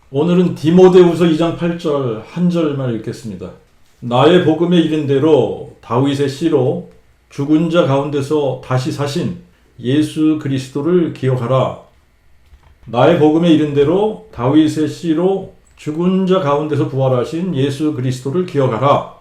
오늘은 디모데후서 2장 8절 한 절만 읽겠습니다. 나의 복음에 이른 대로 다윗의 씨로 죽은 자 가운데서 다시 사신 예수 그리스도를 기억하라. 나의 복음에 이른 대로 다윗의 씨로 죽은 자 가운데서 부활하신 예수 그리스도를 기억하라.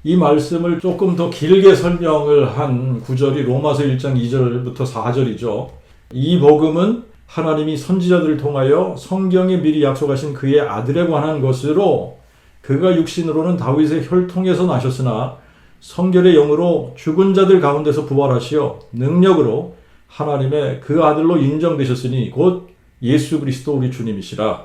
이 말씀을 조금 더 길게 설명을 한 구절이 로마서 1장 2절부터 4절이죠. 이 복음은 하나님이 선지자들을 통하여 성경에 미리 약속하신 그의 아들에 관한 것으로 그가 육신으로는 다윗의 혈통에서 나셨으나 성결의 영으로 죽은 자들 가운데서 부활하시어 능력으로 하나님의 그 아들로 인정되셨으니 곧 예수 그리스도 우리 주님이시라.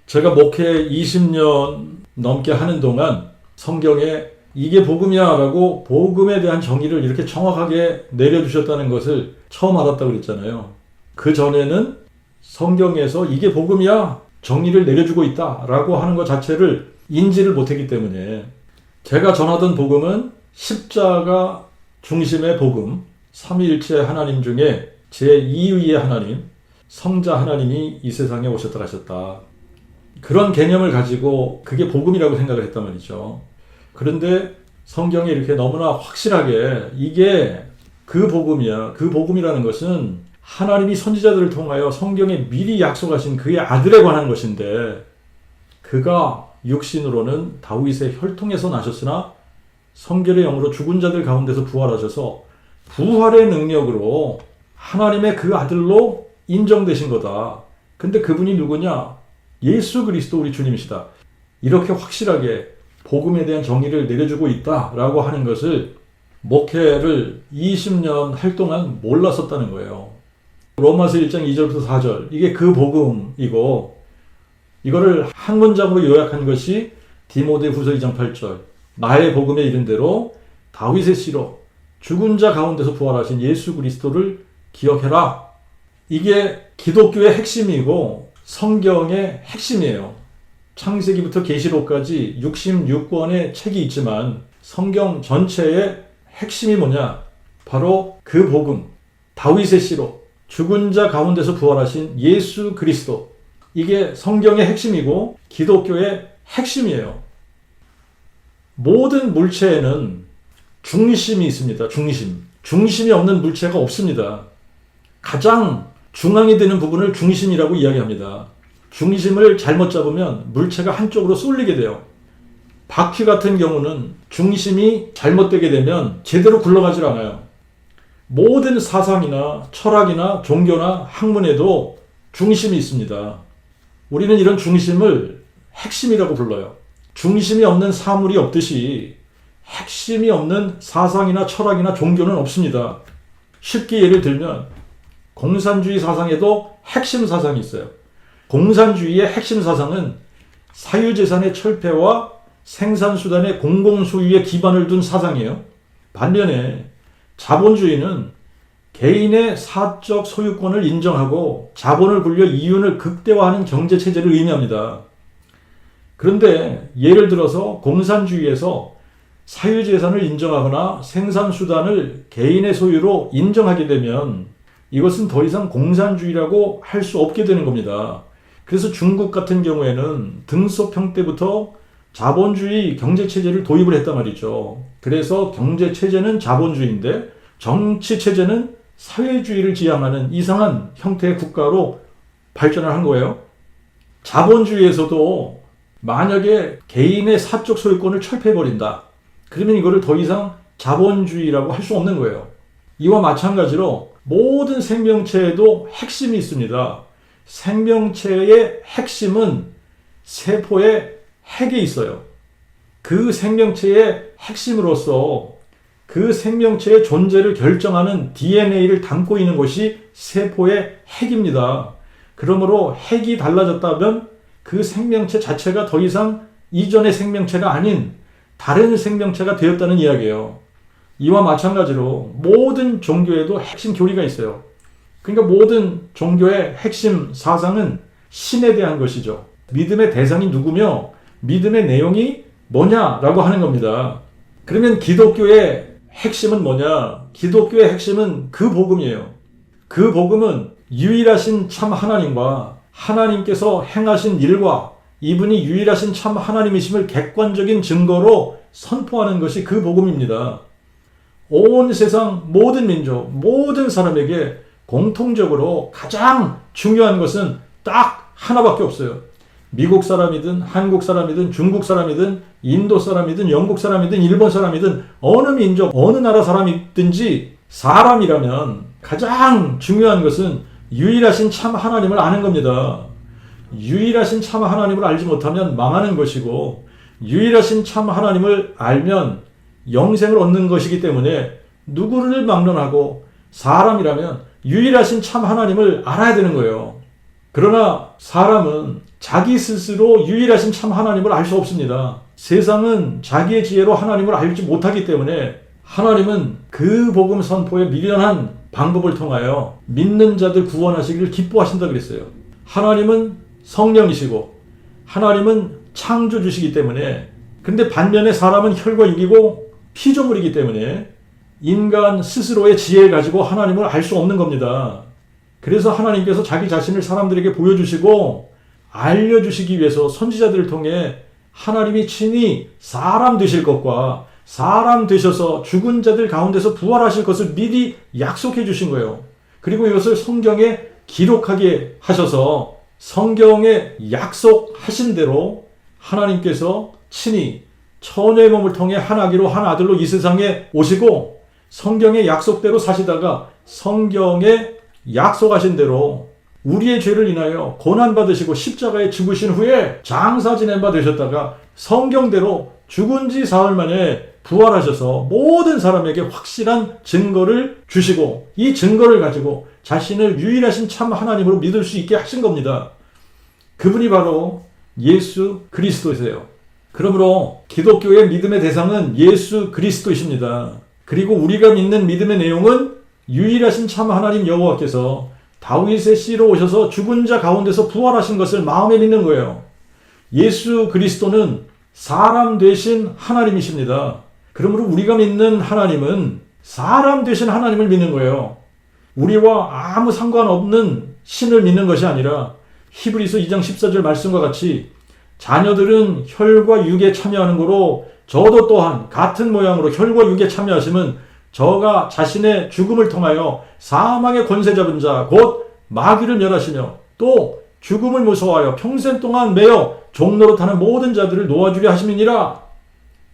제가 목회 20년 넘게 하는 동안 성경에 이게 복음이야 라고 복음에 대한 정의를 이렇게 정확하게 내려주셨다는 것을 처음 알았다고 그랬잖아요. 그 전에는 성경에서 이게 복음이야 정의를 내려주고 있다 라고 하는 것 자체를 인지를 못했기 때문에 제가 전하던 복음은 십자가 중심의 복음, 삼위일체 하나님 중에 제2위의 하나님, 성자 하나님이 이 세상에 오셨다 가셨다. 그런 개념을 가지고 그게 복음이라고 생각을 했단 말이죠. 그런데 성경에 이렇게 너무나 확실하게 이게 그 복음이야. 그 복음이라는 것은 하나님이 선지자들을 통하여 성경에 미리 약속하신 그의 아들에 관한 것인데 그가 육신으로는 다윗의 혈통에서 나셨으나 성결의 영으로 죽은 자들 가운데서 부활하셔서 부활의 능력으로 하나님의 그 아들로 인정되신 거다. 근데 그분이 누구냐? 예수 그리스도 우리 주님이시다. 이렇게 확실하게 복음에 대한 정의를 내려주고 있다라고 하는 것을 목회를 20년 할 동안 몰랐었다는 거예요. 로마서 1장 2절부터 4절 이게 그 복음이고 이거를 한 문장으로 요약한 것이 디모데후서 2장 8절 나의 복음에 이른 대로 다윗의 씨로 죽은 자 가운데서 부활하신 예수 그리스도를 기억해라. 이게 기독교의 핵심이고 성경의 핵심이에요. 창세기부터 계시록까지 66권의 책이 있지만 성경 전체의 핵심이 뭐냐? 바로 그 복음, 다윗의 씨로 죽은 자 가운데서 부활하신 예수 그리스도. 이게 성경의 핵심이고 기독교의 핵심이에요. 모든 물체에는 중심이 있습니다. 중심이 없는 물체가 없습니다. 가장 중앙이 되는 부분을 중심이라고 이야기합니다. 중심을 잘못 잡으면 물체가 한쪽으로 쏠리게 돼요. 바퀴 같은 경우는 중심이 잘못되게 되면 제대로 굴러가질 않아요. 모든 사상이나 철학이나 종교나 학문에도 중심이 있습니다. 우리는 이런 중심을 핵심이라고 불러요. 중심이 없는 사물이 없듯이 핵심이 없는 사상이나 철학이나 종교는 없습니다. 쉽게 예를 들면 공산주의 사상에도 핵심 사상이 있어요. 공산주의의 핵심 사상은 사유재산의 철폐와 생산수단의 공공소유에 기반을 둔 사상이에요. 반면에 자본주의는 개인의 사적 소유권을 인정하고 자본을 굴려 이윤을 극대화하는 경제체제를 의미합니다. 그런데 예를 들어서 공산주의에서 사유재산을 인정하거나 생산수단을 개인의 소유로 인정하게 되면 이것은 더 이상 공산주의라고 할 수 없게 되는 겁니다. 그래서 중국 같은 경우에는 등소평 때부터 자본주의 경제체제를 도입을 했단 말이죠. 그래서 경제체제는 자본주의인데 정치체제는 사회주의를 지향하는 이상한 형태의 국가로 발전을 한 거예요. 자본주의에서도 만약에 개인의 사적 소유권을 철폐해버린다. 그러면 이거를 더 이상 자본주의라고 할 수 없는 거예요. 이와 마찬가지로 모든 생명체에도 핵심이 있습니다. 생명체의 핵심은 세포의 핵에 있어요. 그 생명체의 핵심으로서 그 생명체의 존재를 결정하는 DNA를 담고 있는 것이 세포의 핵입니다. 그러므로 핵이 달라졌다면 그 생명체 자체가 더 이상 이전의 생명체가 아닌 다른 생명체가 되었다는 이야기예요. 이와 마찬가지로 모든 종교에도 핵심 교리가 있어요. 그러니까 모든 종교의 핵심 사상은 신에 대한 것이죠. 믿음의 대상이 누구며 믿음의 내용이 뭐냐라고 하는 겁니다. 그러면 기독교의 핵심은 뭐냐? 기독교의 핵심은 그 복음이에요. 그 복음은 유일하신 참 하나님과 하나님께서 행하신 일과 이분이 유일하신 참 하나님이심을 객관적인 증거로 선포하는 것이 그 복음입니다. 온 세상 모든 민족, 모든 사람에게 공통적으로 가장 중요한 것은 딱 하나밖에 없어요. 미국 사람이든 한국 사람이든 중국 사람이든 인도 사람이든 영국 사람이든 일본 사람이든 어느 민족, 어느 나라 사람이든지 사람이라면 가장 중요한 것은 유일하신 참 하나님을 아는 겁니다. 유일하신 참 하나님을 알지 못하면 망하는 것이고 유일하신 참 하나님을 알면 영생을 얻는 것이기 때문에 누구를 막론하고 사람이라면 유일하신 참 하나님을 알아야 되는 거예요. 그러나 사람은 자기 스스로 유일하신 참 하나님을 알 수 없습니다. 세상은 자기의 지혜로 하나님을 알지 못하기 때문에 하나님은 그 복음 선포에 미련한 방법을 통하여 믿는 자들 구원하시기를 기뻐하신다 그랬어요. 하나님은 성령이시고 하나님은 창조주시기 때문에, 근데 반면에 사람은 혈과 육이고 피조물이기 때문에 인간 스스로의 지혜를 가지고 하나님을 알 수 없는 겁니다. 그래서 하나님께서 자기 자신을 사람들에게 보여주시고 알려주시기 위해서 선지자들을 통해 하나님이 친히 사람 되실 것과 사람 되셔서 죽은 자들 가운데서 부활하실 것을 미리 약속해 주신 거예요. 그리고 이것을 성경에 기록하게 하셔서 성경에 약속하신 대로 하나님께서 친히 처녀의 몸을 통해 한 아기로 한 아들로 이 세상에 오시고 성경의 약속대로 사시다가 성경에 약속하신 대로 우리의 죄를 인하여 고난받으시고 십자가에 죽으신 후에 장사 지낸 바 되셨다가 성경대로 죽은 지 사흘 만에 부활하셔서 모든 사람에게 확실한 증거를 주시고 이 증거를 가지고 자신을 유일하신 참 하나님으로 믿을 수 있게 하신 겁니다. 그분이 바로 예수 그리스도이세요. 그러므로 기독교의 믿음의 대상은 예수 그리스도이십니다. 그리고 우리가 믿는 믿음의 내용은 유일하신 참 하나님 여호와께서 다윗의 씨로 오셔서 죽은 자 가운데서 부활하신 것을 마음에 믿는 거예요. 예수 그리스도는 사람 되신 하나님이십니다. 그러므로 우리가 믿는 하나님은 사람 되신 하나님을 믿는 거예요. 우리와 아무 상관없는 신을 믿는 것이 아니라 히브리서 2장 14절 말씀과 같이 자녀들은 혈과 육에 참여하는 거로 저도 또한 같은 모양으로 혈과 육에 참여하시면 저가 자신의 죽음을 통하여 사망의 권세 잡은 자 곧 마귀를 멸하시며 또 죽음을 무서워하여 평생 동안 매여 종로로 타는 모든 자들을 놓아주려 하심이니라.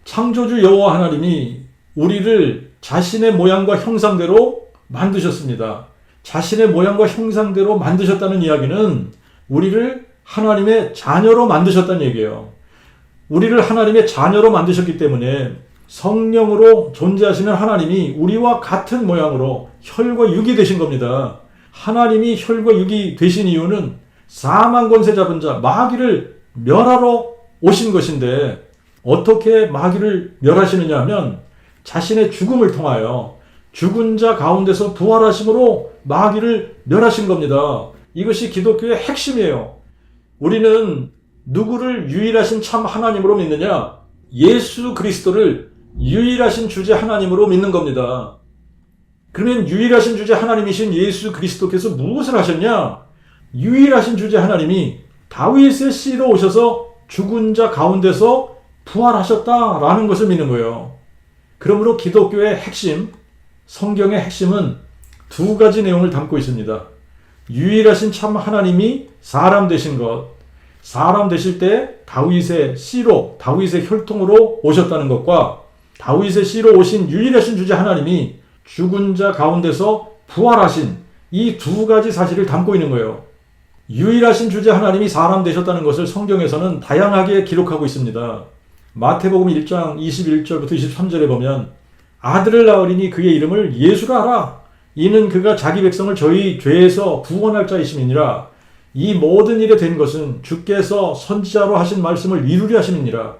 창조주 여호와 하나님이 우리를 자신의 모양과 형상대로 만드셨습니다. 자신의 모양과 형상대로 만드셨다는 이야기는 우리를 하나님의 자녀로 만드셨다는 얘기예요. 우리를 하나님의 자녀로 만드셨기 때문에 성령으로 존재하시는 하나님이 우리와 같은 모양으로 혈과 육이 되신 겁니다. 하나님이 혈과 육이 되신 이유는 사망 권세 잡은 자 마귀를 멸하러 오신 것인데 어떻게 마귀를 멸하시느냐 하면 자신의 죽음을 통하여 죽은 자 가운데서 부활하심으로 마귀를 멸하신 겁니다. 이것이 기독교의 핵심이에요. 우리는 누구를 유일하신 참 하나님으로 믿느냐? 예수 그리스도를 유일하신 주제 하나님으로 믿는 겁니다. 그러면 유일하신 주제 하나님이신 예수 그리스도께서 무엇을 하셨냐? 유일하신 주제 하나님이 다윗의 씨로 오셔서 죽은 자 가운데서 부활하셨다라는 것을 믿는 거예요. 그러므로 기독교의 핵심, 성경의 핵심은 두 가지 내용을 담고 있습니다. 유일하신 참 하나님이 사람 되신 것, 사람 되실 때 다윗의 씨로, 다윗의 혈통으로 오셨다는 것과 다윗의 씨로 오신 유일하신 주제 하나님이 죽은 자 가운데서 부활하신 이 두 가지 사실을 담고 있는 거예요. 유일하신 주제 하나님이 사람 되셨다는 것을 성경에서는 다양하게 기록하고 있습니다. 마태복음 1장 21절부터 23절에 보면 아들을 낳으리니 그의 이름을 예수라 하라. 이는 그가 자기 백성을 저희 죄에서 구원할 자이심이니라. 이 모든 일에 된 것은 주께서 선지자로 하신 말씀을 이루려 하심이니라.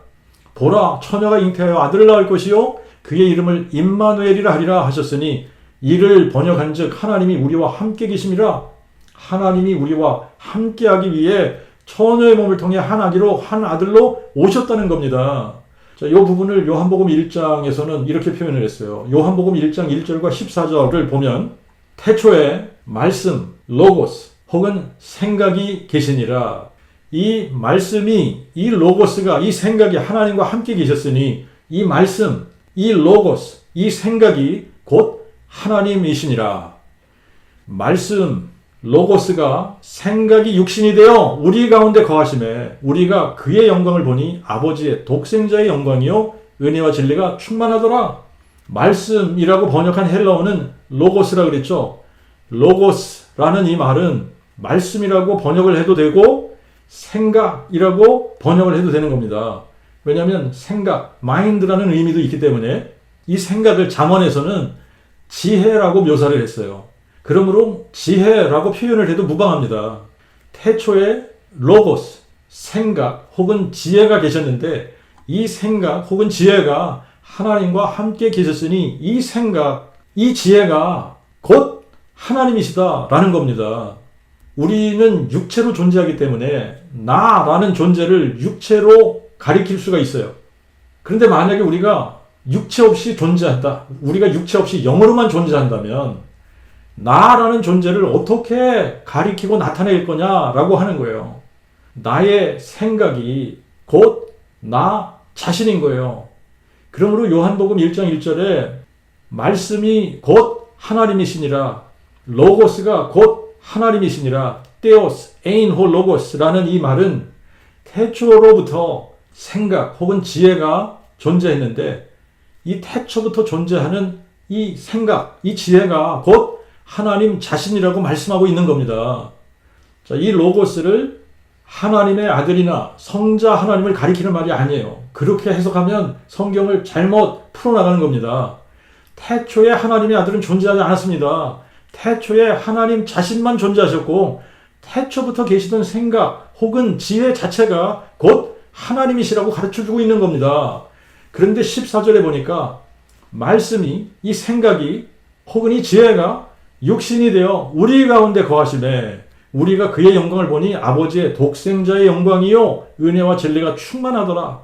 보라, 처녀가 잉태하여 아들을 낳을 것이요 그의 이름을 임마누엘이라 하리라 하셨으니 이를 번역한 즉 하나님이 우리와 함께 계심이라. 하나님이 우리와 함께하기 위해 처녀의 몸을 통해 한 아기로 한 아들로 오셨다는 겁니다. 자, 이 부분을 요한복음 1장에서는 이렇게 표현을 했어요. 요한복음 1장 1절과 14절을 보면 태초에 말씀, 로고스, 혹은 생각이 계시니라. 이 말씀이, 이 로고스가, 이 생각이 하나님과 함께 계셨으니 이 말씀, 이 로고스, 이 생각이 곧 하나님이시니라. 말씀, 로고스가 생각이 육신이 되어 우리 가운데 거하심에 우리가 그의 영광을 보니 아버지의 독생자의 영광이요 은혜와 진리가 충만하더라. 말씀이라고 번역한 헬라어는 로고스라 그랬죠. 로고스라는 이 말은 말씀이라고 번역을 해도 되고 생각이라고 번역을 해도 되는 겁니다. 왜냐하면 생각, 마인드라는 의미도 있기 때문에 이 생각을 잠언에서는 지혜라고 묘사를 했어요. 그러므로 지혜라고 표현을 해도 무방합니다. 태초에 로고스, 생각 혹은 지혜가 계셨는데 이 생각 혹은 지혜가 하나님과 함께 계셨으니 이 생각, 이 지혜가 곧 하나님이시다라는 겁니다. 우리는 육체로 존재하기 때문에 나라는 존재를 육체로 가리킬 수가 있어요. 그런데 만약에 우리가 육체 없이 존재한다, 우리가 육체 없이 영으로만 존재한다면 나라는 존재를 어떻게 가리키고 나타낼 거냐라고 하는 거예요. 나의 생각이 곧 나 자신인 거예요. 그러므로 요한복음 1장 1절에 말씀이 곧 하나님이시니라, 로고스가 곧 하나님이시니라, 테오스, 에인 호 로고스라는 이 말은 태초로부터 생각 혹은 지혜가 존재했는데 이 태초부터 존재하는 이 생각, 이 지혜가 곧 하나님 자신이라고 말씀하고 있는 겁니다. 자, 이 로고스를 하나님의 아들이나 성자 하나님을 가리키는 말이 아니에요. 그렇게 해석하면 성경을 잘못 풀어나가는 겁니다. 태초에 하나님의 아들은 존재하지 않았습니다. 태초에 하나님 자신만 존재하셨고 태초부터 계시던 생각 혹은 지혜 자체가 곧 하나님이시라고 가르쳐주고 있는 겁니다. 그런데 14절에 보니까 말씀이, 이 생각이 혹은 이 지혜가 육신이 되어 우리 가운데 거하심에 우리가 그의 영광을 보니 아버지의 독생자의 영광이요 은혜와 진리가 충만하더라.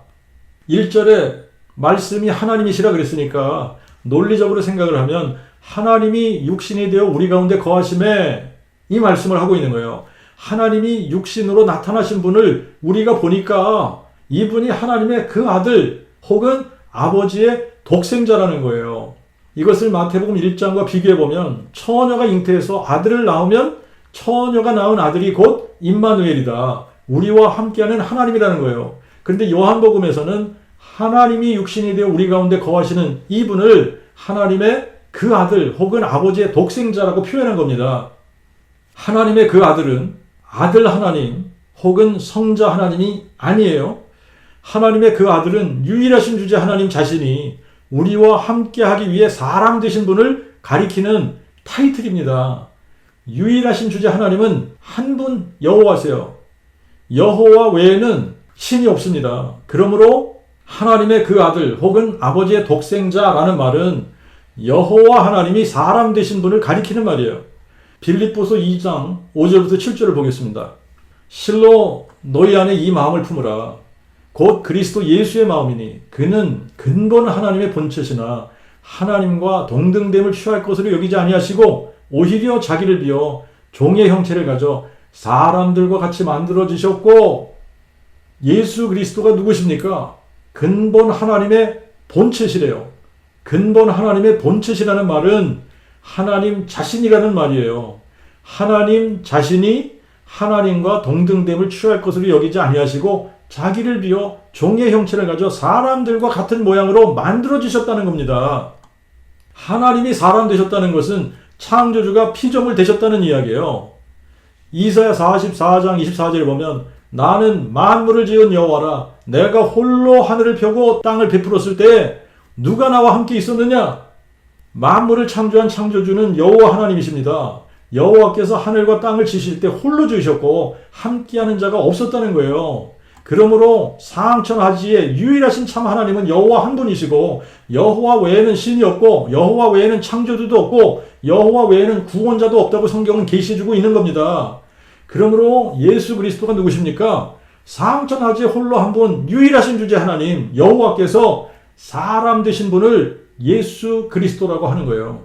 1절에 말씀이 하나님이시라 그랬으니까 논리적으로 생각을 하면 하나님이 육신이 되어 우리 가운데 거하심에 이 말씀을 하고 있는 거예요. 하나님이 육신으로 나타나신 분을 우리가 보니까 이분이 하나님의 그 아들 혹은 아버지의 독생자라는 거예요. 이것을 마태복음 1장과 비교해보면 처녀가 잉태해서 아들을 낳으면 처녀가 낳은 아들이 곧 임마누엘이다. 우리와 함께하는 하나님이라는 거예요. 그런데 요한복음에서는 하나님이 육신이 되어 우리 가운데 거하시는 이분을 하나님의 그 아들 혹은 아버지의 독생자라고 표현한 겁니다. 하나님의 그 아들은 아들 하나님 혹은 성자 하나님이 아니에요. 하나님의 그 아들은 유일하신 주제 하나님 자신이 우리와 함께하기 위해 사람 되신 분을 가리키는 타이틀입니다. 유일하신 주제 하나님은 한 분 여호와세요. 여호와 외에는 신이 없습니다. 그러므로 하나님의 그 아들 혹은 아버지의 독생자라는 말은 여호와 하나님이 사람 되신 분을 가리키는 말이에요. 빌립보서 2장 5절부터 7절을 보겠습니다. 실로 너희 안에 이 마음을 품으라. 곧 그리스도 예수의 마음이니 그는 근본 하나님의 본체시나 하나님과 동등됨을 취할 것으로 여기지 아니하시고 오히려 자기를 비어 종의 형체를 가져 사람들과 같이 만들어지셨고, 예수 그리스도가 누구십니까? 근본 하나님의 본체시래요. 근본 하나님의 본체시라는 말은 하나님 자신이라는 말이에요. 하나님 자신이 하나님과 동등됨을 취할 것으로 여기지 아니하시고 자기를 비어 종의 형체를 가져 사람들과 같은 모양으로 만들어지셨다는 겁니다. 하나님이 사람 되셨다는 것은 창조주가 피조물 되셨다는 이야기예요. 이사야 44장 24절에 보면 나는 만물을 지은 여호와라. 내가 홀로 하늘을 펴고 땅을 베풀었을 때 누가 나와 함께 있었느냐? 만물을 창조한 창조주는 여호와 하나님이십니다. 여호와께서 하늘과 땅을 지으실 때 홀로 지으셨고 함께하는 자가 없었다는 거예요. 그러므로 상천하지의 유일하신 참 하나님은 여호와 한 분이시고 여호와 외에는 신이 없고 여호와 외에는 창조주도 없고 여호와 외에는 구원자도 없다고 성경은 계시해주고 있는 겁니다. 그러므로 예수 그리스도가 누구십니까? 상천하지의 홀로 한 분 유일하신 주제 하나님 여호와께서 사람 되신 분을 예수 그리스도라고 하는 거예요.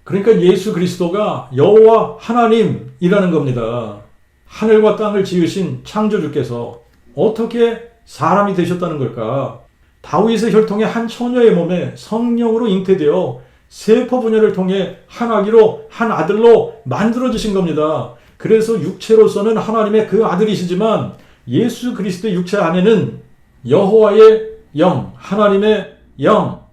그러니까 예수 그리스도가 여호와 하나님이라는 겁니다. 하늘과 땅을 지으신 창조주께서 어떻게 사람이 되셨다는 걸까? 다윗의 혈통의 한 처녀의 몸에 성령으로 잉태되어 세포 분열을 통해 한 아기로 한 아들로 만들어지신 겁니다. 그래서 육체로서는 하나님의 그 아들이시지만 예수 그리스도의 육체 안에는 여호와의 영, 하나님의 영,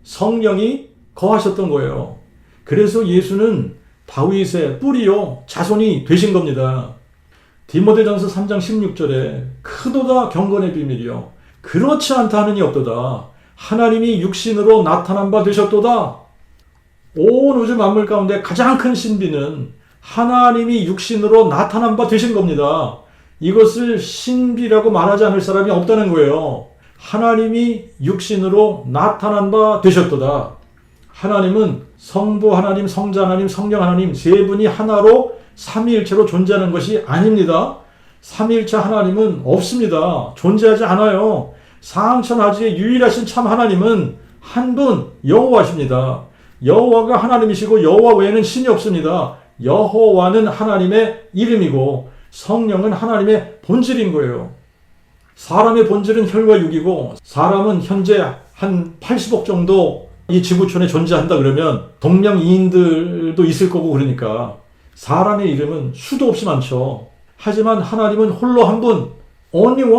성령이 거하셨던 거예요. 그래서 예수는 다윗의 뿌리요 자손이 되신 겁니다. 디모데전서 3장 16절에 크도다 경건의 비밀이요 그렇지 않다 하느니 없도다. 하나님이 육신으로 나타난 바 되셨도다. 온 우주 만물 가운데 가장 큰 신비는 하나님이 육신으로 나타난 바 되신 겁니다. 이것을 신비라고 말하지 않을 사람이 없다는 거예요. 하나님이 육신으로 나타난 바 되셨도다. 하나님은 성부 하나님, 성자 하나님, 성령 하나님 세 분이 하나로 삼위일체로 존재하는 것이 아닙니다. 삼위일체 하나님은 없습니다. 존재하지 않아요. 사항천하지의 유일하신 참 하나님은 한 분 여호와십니다. 여호와가 하나님이시고 여호와 외에는 신이 없습니다. 여호와는 하나님의 이름이고 성령은 하나님의 본질인 거예요. 사람의 본질은 혈과 육이고 사람은 현재 한 80억 정도 이 지구촌에 존재한다 그러면 동명이인들도 있을 거고 그러니까 사람의 이름은 수도 없이 많죠. 하지만 하나님은 홀로 한 분, only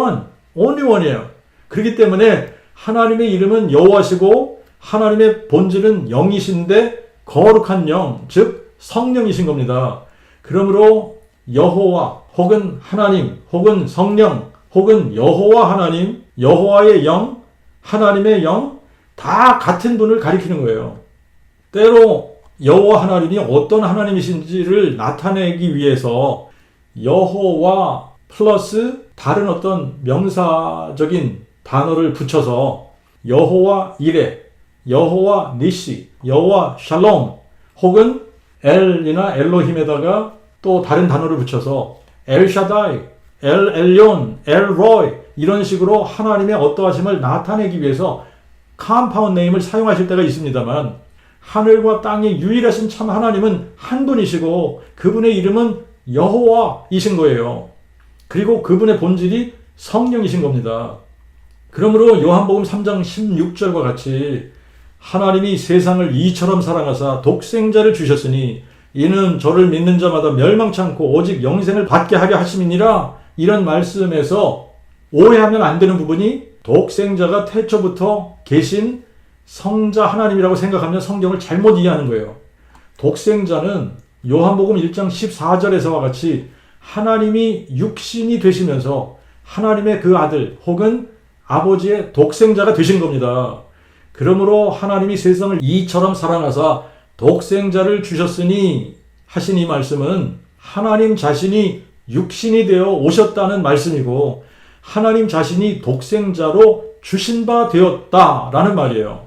one이에요. 그렇기 때문에 하나님의 이름은 여호와시고 하나님의 본질은 영이신데 거룩한 영, 즉 성령이신 겁니다. 그러므로 여호와 혹은 하나님 혹은 성령 혹은 여호와 하나님, 여호와의 영, 하나님의 영 다 같은 분을 가리키는 거예요. 때로 여호와 하나님이 어떤 하나님이신지를 나타내기 위해서 여호와 플러스 다른 어떤 명사적인 단어를 붙여서 여호와 이레, 여호와 니시, 여호와 샬롬 혹은 엘이나 엘로힘에다가 또 다른 단어를 붙여서 엘샤다이, 엘엘yon, 엘로이 이런 식으로 하나님의 어떠하심을 나타내기 위해서 컴파운드 네임을 사용하실 때가 있습니다만 하늘과 땅의 유일하신 참 하나님은 한 분이시고 그분의 이름은 여호와이신 거예요. 그리고 그분의 본질이 성령이신 겁니다. 그러므로 요한복음 3장 16절과 같이 하나님이 세상을 이처럼 사랑하사 독생자를 주셨으니 이는 저를 믿는 자마다 멸망치 않고 오직 영생을 받게 하려 하심이니라 이런 말씀에서 오해하면 안 되는 부분이 독생자가 태초부터 계신 성자 하나님이라고 생각하면 성경을 잘못 이해하는 거예요. 독생자는 요한복음 1장 14절에서와 같이 하나님이 육신이 되시면서 하나님의 그 아들 혹은 아버지의 독생자가 되신 겁니다. 그러므로 하나님이 세상을 이처럼 사랑하사 독생자를 주셨으니 하신 이 말씀은 하나님 자신이 육신이 되어 오셨다는 말씀이고 하나님 자신이 독생자로 주신 바 되었다라는 말이에요.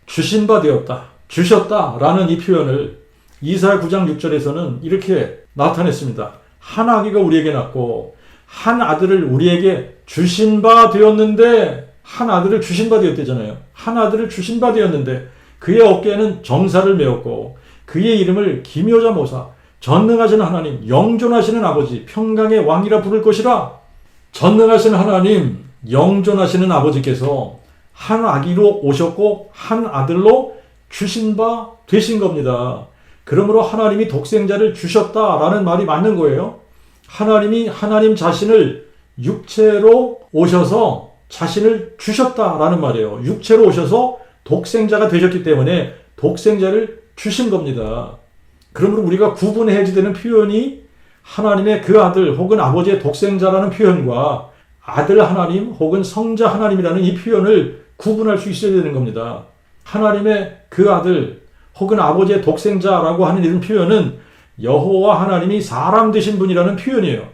주신 바 되었다, 주셨다라는 이 표현을 이사야 9장 6절에서는 이렇게 나타냈습니다. 한 아기가 우리에게 낳고 한 아들을 우리에게 주신 바 되었는데 한 아들을 주신 바 되었대잖아요. 한 아들을 주신 바 되었는데 그의 어깨에는 정사를 메었고 그의 이름을 기묘자 모사, 전능하신 하나님, 영존하시는 아버지, 평강의 왕이라 부를 것이라. 전능하신 하나님, 영존하시는 아버지께서 한 아기로 오셨고 한 아들로 주신 바 되신 겁니다. 그러므로 하나님이 독생자를 주셨다라는 말이 맞는 거예요. 하나님이 하나님 자신을 육체로 오셔서 자신을 주셨다라는 말이에요. 육체로 오셔서 독생자가 되셨기 때문에 독생자를 주신 겁니다. 그러므로 우리가 구분해야지 되는 표현이 하나님의 그 아들 혹은 아버지의 독생자라는 표현과 아들 하나님 혹은 성자 하나님이라는 이 표현을 구분할 수 있어야 되는 겁니다. 하나님의 그 아들 혹은 아버지의 독생자라고 하는 이런 표현은 여호와 하나님이 사람 되신 분이라는 표현이에요.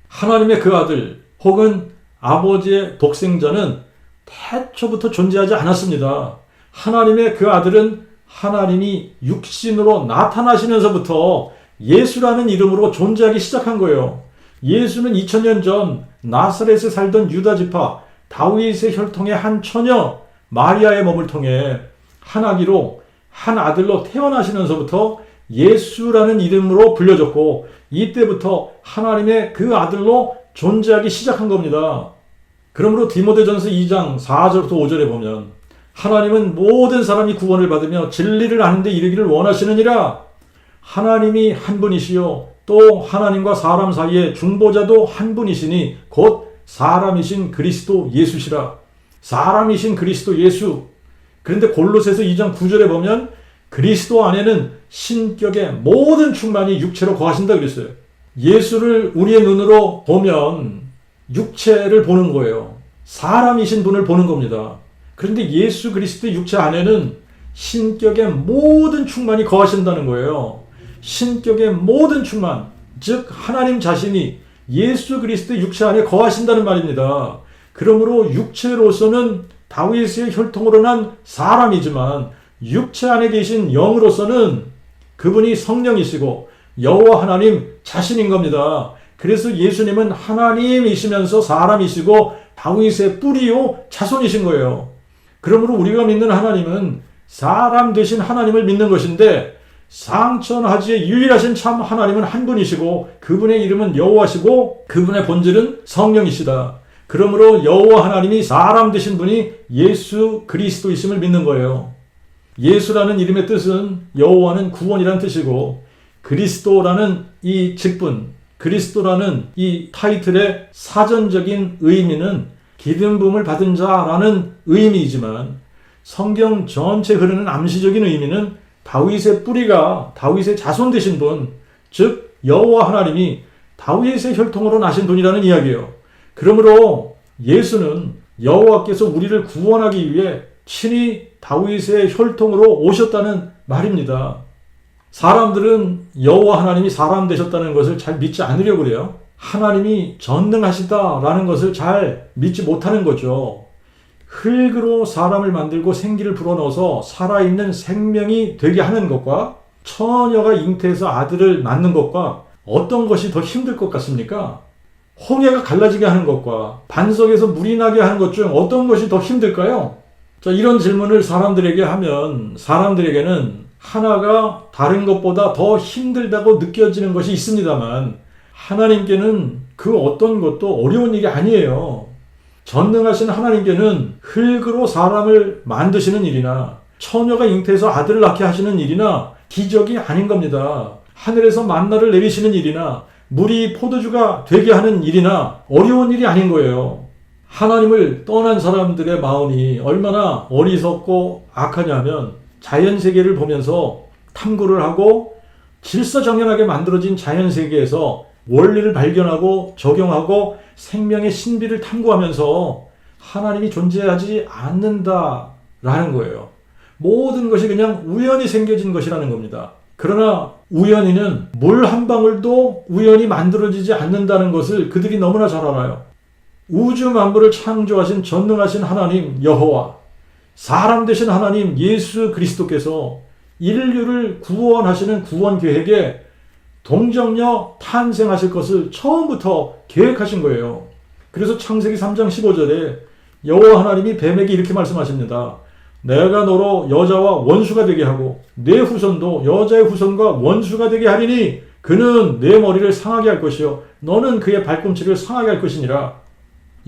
하나님의 그 아들 혹은 아버지의 독생자는 태초부터 존재하지 않았습니다. 하나님의 그 아들은 하나님이 육신으로 나타나시면서부터 예수라는 이름으로 존재하기 시작한 거예요. 예수는 2000년 전 나사렛에 살던 유다 지파 다윗의 혈통의 한 처녀 마리아의 몸을 통해 한 아기로 한 아들로 태어나시면서부터 예수라는 이름으로 불려졌고 이때부터 하나님의 그 아들로 존재하기 시작한 겁니다. 그러므로 디모데전서 2장 4절부터 5절에 보면 하나님은 모든 사람이 구원을 받으며 진리를 아는 데 이르기를 원하시느니라. 하나님이 한 분이시요 또 하나님과 사람 사이에 중보자도 한 분이시니 곧 사람이신 그리스도 예수시라. 사람이신 그리스도 예수. 그런데 골로새서 2장 9절에 보면 그리스도 안에는 신격의 모든 충만이 육체로 거하신다 그랬어요. 예수를 우리의 눈으로 보면 육체를 보는 거예요. 사람이신 분을 보는 겁니다. 그런데 예수 그리스도의 육체 안에는 신격의 모든 충만이 거하신다는 거예요. 신격의 모든 충만, 즉 하나님 자신이 예수 그리스도의 육체 안에 거하신다는 말입니다. 그러므로 육체로서는 다윗의 혈통으로 난 사람이지만 육체 안에 계신 영으로서는 그분이 성령이시고 여호와 하나님 자신인 겁니다. 그래서 예수님은 하나님이시면서 사람이시고 다윗의 뿌리요 자손이신 거예요. 그러므로 우리가 믿는 하나님은 사람 되신 하나님을 믿는 것인데 상천하지의 유일하신 참 하나님은 한 분이시고 그분의 이름은 여호와시고 그분의 본질은 성령이시다. 그러므로 여호와 하나님이 사람 되신 분이 예수 그리스도이심을 믿는 거예요. 예수라는 이름의 뜻은 여호와는 구원이란 뜻이고 그리스도라는 이 직분, 그리스도라는 이 타이틀의 사전적인 의미는 기름 부음을 받은 자라는 의미이지만 성경 전체 흐르는 암시적인 의미는 다윗의 뿌리가 다윗의 자손 되신 분, 즉 여호와 하나님이 다윗의 혈통으로 나신 분이라는 이야기예요. 그러므로 예수는 여호와께서 우리를 구원하기 위해 친히 다윗의 혈통으로 오셨다는 말입니다. 사람들은 여호와 하나님이 사람 되셨다는 것을 잘 믿지 않으려고 그래요. 하나님이 전능하시다라는 것을 잘 믿지 못하는 거죠. 흙으로 사람을 만들고 생기를 불어넣어서 살아있는 생명이 되게 하는 것과 처녀가 잉태해서 아들을 낳는 것과 어떤 것이 더 힘들 것 같습니까? 홍해가 갈라지게 하는 것과 반석에서 물이 나게 하는 것 중 어떤 것이 더 힘들까요? 자, 이런 질문을 사람들에게 하면 사람들에게는 하나가 다른 것보다 더 힘들다고 느껴지는 것이 있습니다만 하나님께는 그 어떤 것도 어려운 일이 아니에요. 전능하신 하나님께는 흙으로 사람을 만드시는 일이나 처녀가 잉태해서 아들을 낳게 하시는 일이나 기적이 아닌 겁니다. 하늘에서 만나를 내리시는 일이나 물이 포도주가 되게 하는 일이나 어려운 일이 아닌 거예요. 하나님을 떠난 사람들의 마음이 얼마나 어리석고 악하냐면 자연세계를 보면서 탐구를 하고 질서정연하게 만들어진 자연세계에서 원리를 발견하고 적용하고 생명의 신비를 탐구하면서 하나님이 존재하지 않는다라는 거예요. 모든 것이 그냥 우연히 생겨진 것이라는 겁니다. 그러나 우연히는 물 한 방울도 우연히 만들어지지 않는다는 것을 그들이 너무나 잘 알아요. 우주 만물을 창조하신 전능하신 하나님 여호와, 사람 되신 하나님 예수 그리스도께서 인류를 구원하시는 구원 계획에 동정녀 탄생하실 것을 처음부터 계획하신 거예요. 그래서 창세기 3장 15절에 여호와 하나님이 뱀에게 이렇게 말씀하십니다. 내가 너로 여자와 원수가 되게 하고 내 후손도 여자의 후손과 원수가 되게 하리니 그는 내 머리를 상하게 할 것이요 너는 그의 발꿈치를 상하게 할 것이니라.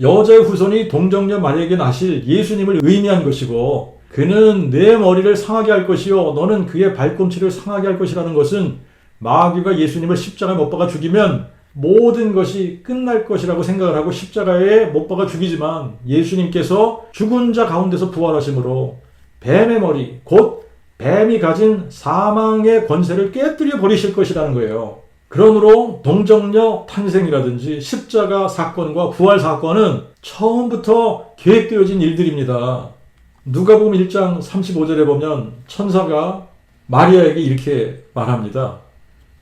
여자의 후손이 동정녀 마리아에게 나실 예수님을 의미한 것이고 그는 내 머리를 상하게 할 것이요 너는 그의 발꿈치를 상하게 할 것이라는 것은 마귀가 예수님을 십자가에 못 박아 죽이면 모든 것이 끝날 것이라고 생각을 하고 십자가에 못 박아 죽이지만 예수님께서 죽은 자 가운데서 부활하심으로 뱀의 머리, 곧 뱀이 가진 사망의 권세를 깨뜨려 버리실 것이라는 거예요. 그러므로 동정녀 탄생이라든지 십자가 사건과 부활 사건은 처음부터 계획되어진 일들입니다. 누가복음 1장 35절에 보면 천사가 마리아에게 이렇게 말합니다.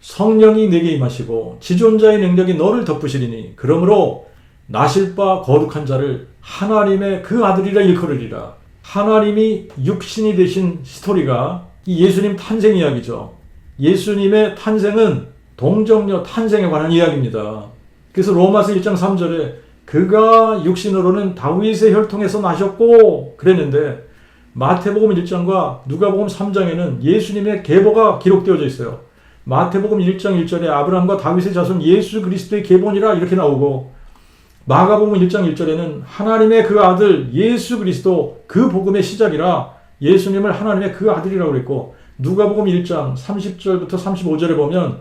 성령이 내게 임하시고 지존자의 능력이 너를 덮으시리니 그러므로 나실 바 거룩한 자를 하나님의 그 아들이라 일컬으리라. 하나님이 육신이 되신 스토리가 이 예수님 탄생 이야기죠. 예수님의 탄생은 동정녀 탄생에 관한 이야기입니다. 그래서 로마서 1장 3절에 그가 육신으로는 다윗의 혈통에서 나셨고 그랬는데 마태복음 1장과 누가복음 3장에는 예수님의 계보가 기록되어져 있어요. 마태복음 1장 1절에 아브라함과 다윗의 자손 예수 그리스도의 계본이라 이렇게 나오고, 마가복음 1장 1절에는 하나님의 그 아들 예수 그리스도 그 복음의 시작이라 예수님을 하나님의 그 아들이라고 그랬고, 누가복음 1장 30절부터 35절에 보면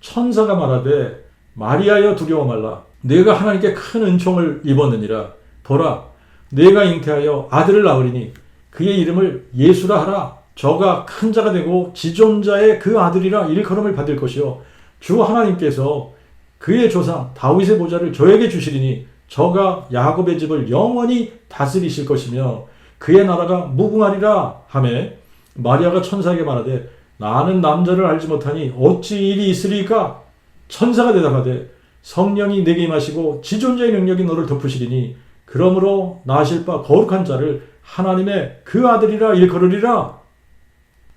천사가 말하되 마리아여 두려워 말라. 내가 하나님께 큰 은총을 입었느니라. 보라, 내가 잉태하여 아들을 낳으리니 그의 이름을 예수라 하라. 저가 큰 자가 되고 지존자의 그 아들이라 일컬음을 받을 것이요 주 하나님께서 그의 조상 다윗의 보좌를 저에게 주시리니 저가 야곱의 집을 영원히 다스리실 것이며 그의 나라가 무궁하리라 하매, 마리아가 천사에게 말하되 나는 남자를 알지 못하니 어찌 일이 있으리까? 천사가 대답하되 성령이 내게 임하시고 지존자의 능력이 너를 덮으시리니 그러므로 나실 바 거룩한 자를 하나님의 그 아들이라 일컬으리라.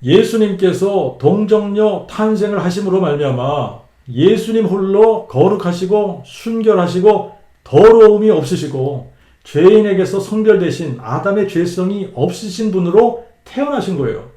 예수님께서 동정녀 탄생을 하심으로 말미암아 예수님 홀로 거룩하시고 순결하시고 더러움이 없으시고 죄인에게서 성별되신 아담의 죄성이 없으신 분으로 태어나신 거예요.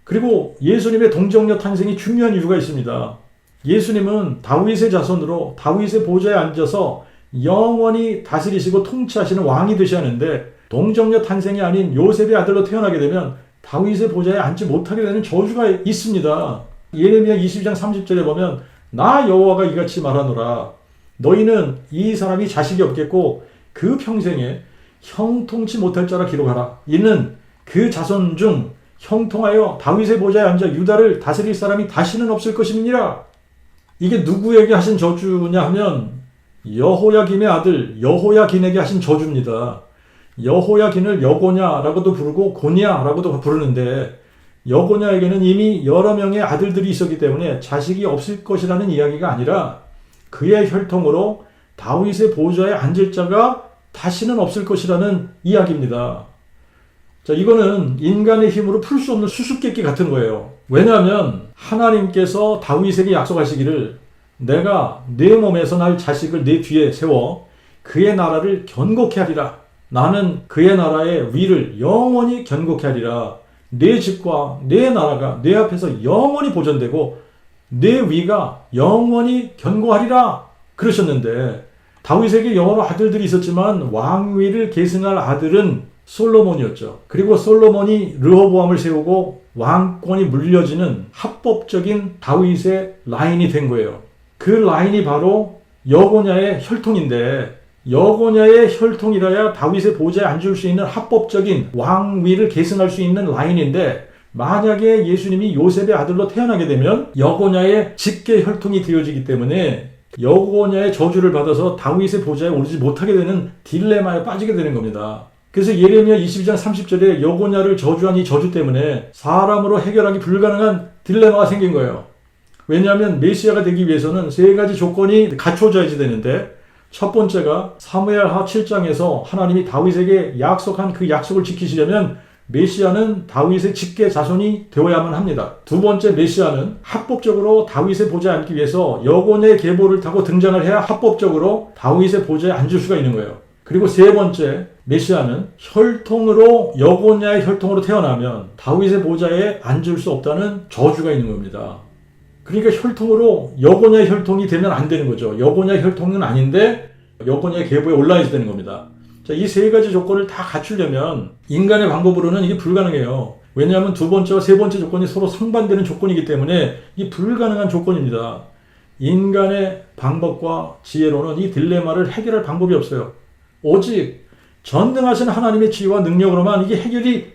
그리고 예수님의 동정녀 탄생이 중요한 이유가 있습니다. 예수님은 다윗의 자손으로 다윗의 보좌에 앉아서 영원히 다스리시고 통치하시는 왕이 되셔야 하는데, 동정녀 탄생이 아닌 요셉의 아들로 태어나게 되면 다윗의 보좌에 앉지 못하게 되는 저주가 있습니다. 예레미야 22장 30절에 보면 나 여호와가 이같이 말하노라. 너희는 이 사람이 자식이 없겠고 그 평생에 형통치 못할 자라 기록하라. 이는 그 자손 중 형통하여 다윗의 보좌에 앉아 유다를 다스릴 사람이 다시는 없을 것임이니라. 이게 누구에게 하신 저주냐 하면 여호야김의 아들 여호야긴에게 하신 저주입니다. 여호야긴을 여고냐라고도 부르고 고냐라고도 부르는데, 여고냐에게는 이미 여러 명의 아들들이 있었기 때문에 자식이 없을 것이라는 이야기가 아니라 그의 혈통으로 다윗의 보좌에 앉을 자가 다시는 없을 것이라는 이야기입니다. 자, 이거는 인간의 힘으로 풀 수 없는 수수께끼 같은 거예요. 왜냐하면 하나님께서 다윗에게 약속하시기를 내가 내 몸에서 날 자식을 내 뒤에 세워 그의 나라를 견고케 하리라. 나는 그의 나라의 위를 영원히 견고케 하리라. 내 집과 내 나라가 내 앞에서 영원히 보존되고 내 위가 영원히 견고하리라 그러셨는데, 다윗에게 여러 아들들이 있었지만 왕위를 계승할 아들은 솔로몬이었죠. 그리고 솔로몬이 르호보암을 세우고 왕권이 물려지는 합법적인 다윗의 라인이 된 거예요. 그 라인이 바로 여고냐의 혈통인데, 여고냐의 혈통이라야 다윗의 보좌에 앉을 수 있는 합법적인 왕위를 계승할 수 있는 라인인데, 만약에 예수님이 요셉의 아들로 태어나게 되면 여고냐의 직계 혈통이 되어지기 때문에 여고냐의 저주를 받아서 다윗의 보좌에 오르지 못하게 되는 딜레마에 빠지게 되는 겁니다. 그래서 예레미야 22장 30절에 여고냐를 저주한 이 저주 때문에 사람으로 해결하기 불가능한 딜레마가 생긴 거예요. 왜냐하면 메시아가 되기 위해서는 세 가지 조건이 갖춰져야지 되는데, 첫 번째가 사무엘하 7장에서 하나님이 다윗에게 약속한 그 약속을 지키시려면 메시아는 다윗의 직계 자손이 되어야만 합니다. 두 번째, 메시아는 합법적으로 다윗의 보좌에 앉기 위해서 여고냐의 계보를 타고 등장을 해야 합법적으로 다윗의 보좌에 앉을 수가 있는 거예요. 그리고 세 번째, 메시아는 혈통으로 여고냐의 혈통으로 태어나면 다윗의 보좌에 앉을 수 없다는 저주가 있는 겁니다. 그러니까 혈통으로 여고냐의 혈통이 되면 안 되는 거죠. 여고냐의 혈통은 아닌데 여고냐의 계보에 올라야지 되는 겁니다. 자, 이 세 가지 조건을 다 갖추려면 인간의 방법으로는 이게 불가능해요. 왜냐하면 두 번째와 세 번째 조건이 서로 상반되는 조건이기 때문에 이 불가능한 조건입니다. 인간의 방법과 지혜로는 이 딜레마를 해결할 방법이 없어요. 오직 전능하신 하나님의 지혜와 능력으로만 이게 해결이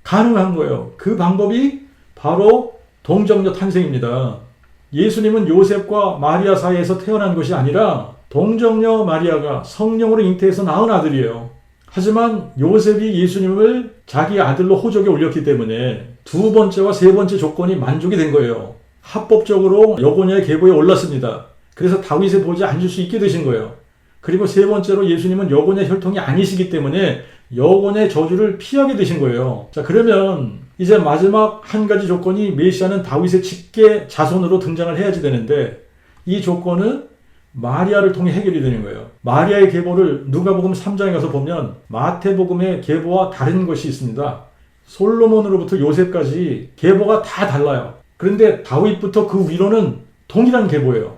가능한 거예요. 그 방법이 바로 동정녀 탄생입니다. 예수님은 요셉과 마리아 사이에서 태어난 것이 아니라 동정녀 마리아가 성령으로 잉태해서 낳은 아들이에요. 하지만 요셉이 예수님을 자기 아들로 호적에 올렸기 때문에 두 번째와 세 번째 조건이 만족이 된 거예요. 합법적으로 여고냐의 계보에 올랐습니다. 그래서 다윗의 보좌에 앉을 수 있게 되신 거예요. 그리고 세 번째로 예수님은 여고냐 혈통이 아니시기 때문에 여고냐의 저주를 피하게 되신 거예요. 자, 그러면 이제 마지막 한 가지 조건이 메시아는 다윗의 직계 자손으로 등장을 해야지 되는데, 이 조건은 마리아를 통해 해결이 되는 거예요. 마리아의 계보를 누가복음 3장에 가서 보면 마태복음의 계보와 다른 것이 있습니다. 솔로몬으로부터 요셉까지 계보가 다 달라요. 그런데 다윗부터 그 위로는 동일한 계보예요.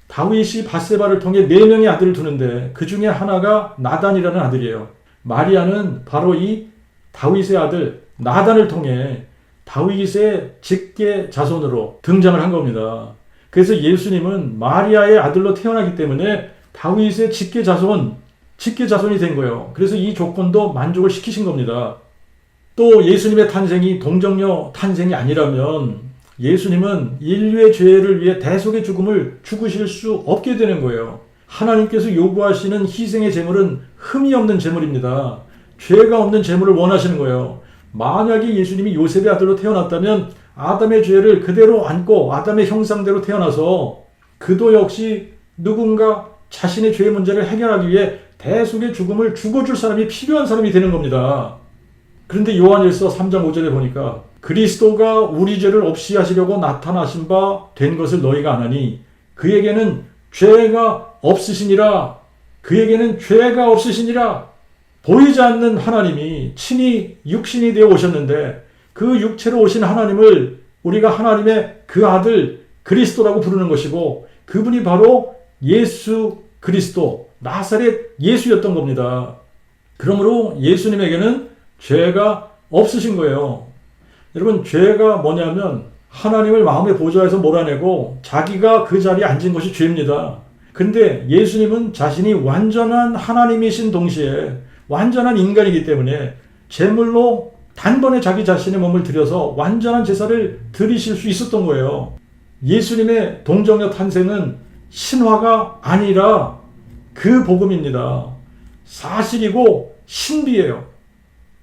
다윗이 밧세바를 통해 4명의 아들을 두는데 그 중에 하나가 나단이라는 아들이에요. 마리아는 바로 이 다윗의 아들 나단을 통해 다윗의 직계 자손으로 등장을 한 겁니다. 그래서 예수님은 마리아의 아들로 태어나기 때문에 다윗의 직계 자손이 된 거예요. 그래서 이 조건도 만족을 시키신 겁니다. 또 예수님의 탄생이 동정녀 탄생이 아니라면 예수님은 인류의 죄를 위해 대속의 죽음을 죽으실 수 없게 되는 거예요. 하나님께서 요구하시는 희생의 제물은 흠이 없는 제물입니다. 죄가 없는 제물을 원하시는 거예요. 만약에 예수님이 요셉의 아들로 태어났다면 아담의 죄를 그대로 안고 아담의 형상대로 태어나서 그도 역시 누군가 자신의 죄의 문제를 해결하기 위해 대속의 죽음을 죽어줄 사람이 필요한 사람이 되는 겁니다. 그런데 요한일서 3장 5절에 보니까 그리스도가 우리 죄를 없이 하시려고 나타나신 바 된 것을 너희가 아나니 그에게는 죄가 없으시니라. 보이지 않는 하나님이 친히 육신이 되어 오셨는데 그 육체로 오신 하나님을 우리가 하나님의 그 아들 그리스도라고 부르는 것이고 그분이 바로 예수 그리스도 나사렛 예수였던 겁니다. 그러므로 예수님에게는 죄가 없으신 거예요. 여러분, 죄가 뭐냐면 하나님을 마음의 보좌에서 몰아내고 자기가 그 자리에 앉은 것이 죄입니다. 그런데 예수님은 자신이 완전한 하나님이신 동시에 완전한 인간이기 때문에 제물로 단번에 자기 자신의 몸을 들여서 완전한 제사를 드리실 수 있었던 거예요. 예수님의 동정녀 탄생은 신화가 아니라 그 복음입니다. 사실이고 신비예요.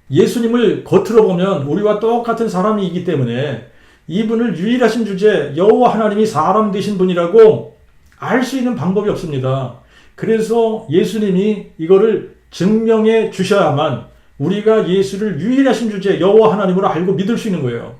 예수님을 겉으로 보면 우리와 똑같은 사람이기 때문에 이분을 유일하신 주제 여호와 하나님이 사람 되신 분이라고 알 수 있는 방법이 없습니다. 그래서 예수님이 이거를 증명해 주셔야만 우리가 예수를 유일하신 주제 여호와 하나님으로 알고 믿을 수 있는 거예요.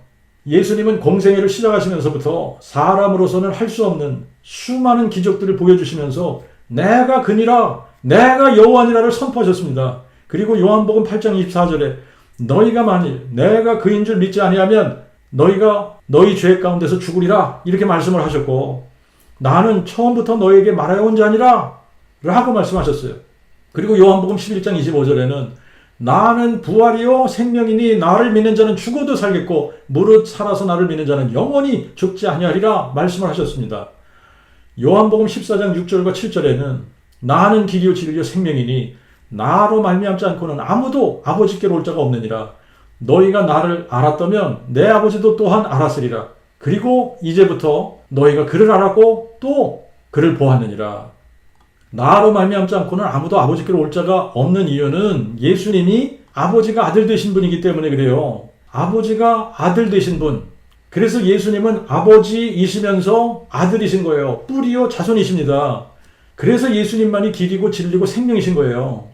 예수님은 공생애를 시작하시면서부터 사람으로서는 할 수 없는 수많은 기적들을 보여주시면서 내가 그니라 내가 여호와니라를 선포하셨습니다. 그리고 요한복음 8장 24절에 너희가 만일 내가 그인 줄 믿지 아니하면 너희가 너희 죄 가운데서 죽으리라 이렇게 말씀을 하셨고 나는 처음부터 너희에게 말하여 온 자니라 라고 말씀하셨어요. 그리고 요한복음 11장 25절에는 나는 부활이요 생명이니 나를 믿는 자는 죽어도 살겠고 무릇 살아서 나를 믿는 자는 영원히 죽지 아니하리라 말씀을 하셨습니다. 요한복음 14장 6절과 7절에는 나는 길이요 진리요 생명이니 나로 말미암지 않고는 아무도 아버지께로 올 자가 없느니라. 너희가 나를 알았다면 내 아버지도 또한 알았으리라. 그리고 이제부터 너희가 그를 알았고 또 그를 보았느니라. 나로 말미암지 않고는 아무도 아버지께로 올 자가 없는 이유는 예수님이 아버지가 아들 되신 분이기 때문에 그래요. 아버지가 아들 되신 분. 그래서 예수님은 아버지이시면서 아들이신 거예요. 뿌리요 자손이십니다. 그래서 예수님만이 길이고 진리고 생명이신 거예요.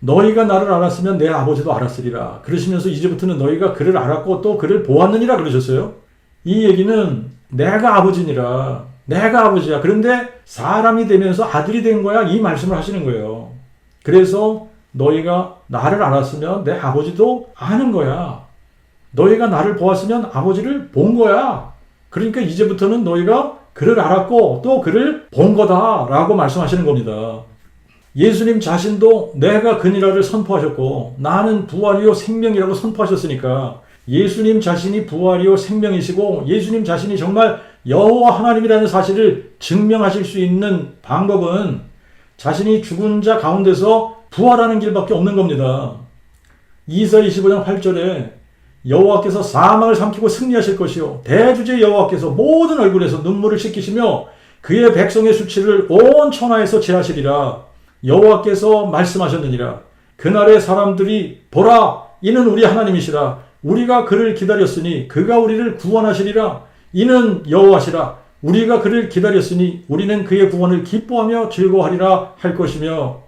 너희가 나를 알았으면 내 아버지도 알았으리라. 그러시면서 이제부터는 너희가 그를 알았고 또 그를 보았느니라 그러셨어요. 이 얘기는 내가 아버지니라. 내가 아버지야. 그런데 사람이 되면서 아들이 된 거야. 이 말씀을 하시는 거예요. 그래서 너희가 나를 알았으면 내 아버지도 아는 거야. 너희가 나를 보았으면 아버지를 본 거야. 그러니까 이제부터는 너희가 그를 알았고 또 그를 본 거다라고 말씀하시는 겁니다. 예수님 자신도 내가 그니라를 선포하셨고 나는 부활이요 생명이라고 선포하셨으니까 예수님 자신이 부활이요 생명이시고 예수님 자신이 정말 여호와 하나님이라는 사실을 증명하실 수 있는 방법은 자신이 죽은 자 가운데서 부활하는 길밖에 없는 겁니다. 이사 25장 8절에 여호와께서 사망을 삼키고 승리하실 것이요 대주제 여호와께서 모든 얼굴에서 눈물을 씻기시며 그의 백성의 수치를 온 천하에서 제하시리라. 여호와께서 말씀하셨느니라. 그날의 사람들이 보라 이는 우리 하나님이시라. 우리가 그를 기다렸으니 그가 우리를 구원하시리라. 이는 여호와시라. 우리가 그를 기다렸으니 우리는 그의 구원을 기뻐하며 즐거워하리라 할 것이며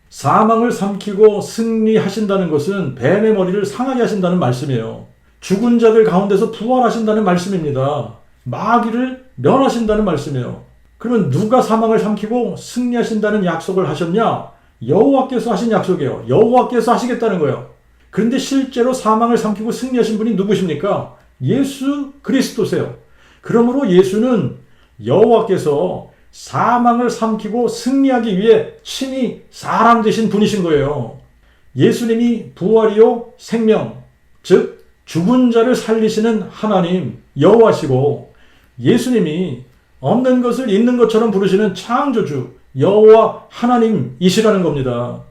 사망을 삼키고 승리하신다는 것은 뱀의 머리를 상하게 하신다는 말씀이에요. 죽은 자들 가운데서 부활하신다는 말씀입니다. 마귀를 멸하신다는 말씀이에요. 그러면 누가 사망을 삼키고 승리하신다는 약속을 하셨냐? 여호와께서 하신 약속이에요. 여호와께서 하시겠다는 거예요. 그런데 실제로 사망을 삼키고 승리하신 분이 누구십니까? 예수 그리스도세요. 그러므로 예수는 여호와께서 사망을 삼키고 승리하기 위해 친히 사람 되신 분이신 거예요. 예수님이 부활이요 생명, 즉 죽은 자를 살리시는 하나님 여호와시고, 예수님이 없는 것을 있는 것처럼 부르시는 창조주 여호와 하나님이시라는 겁니다.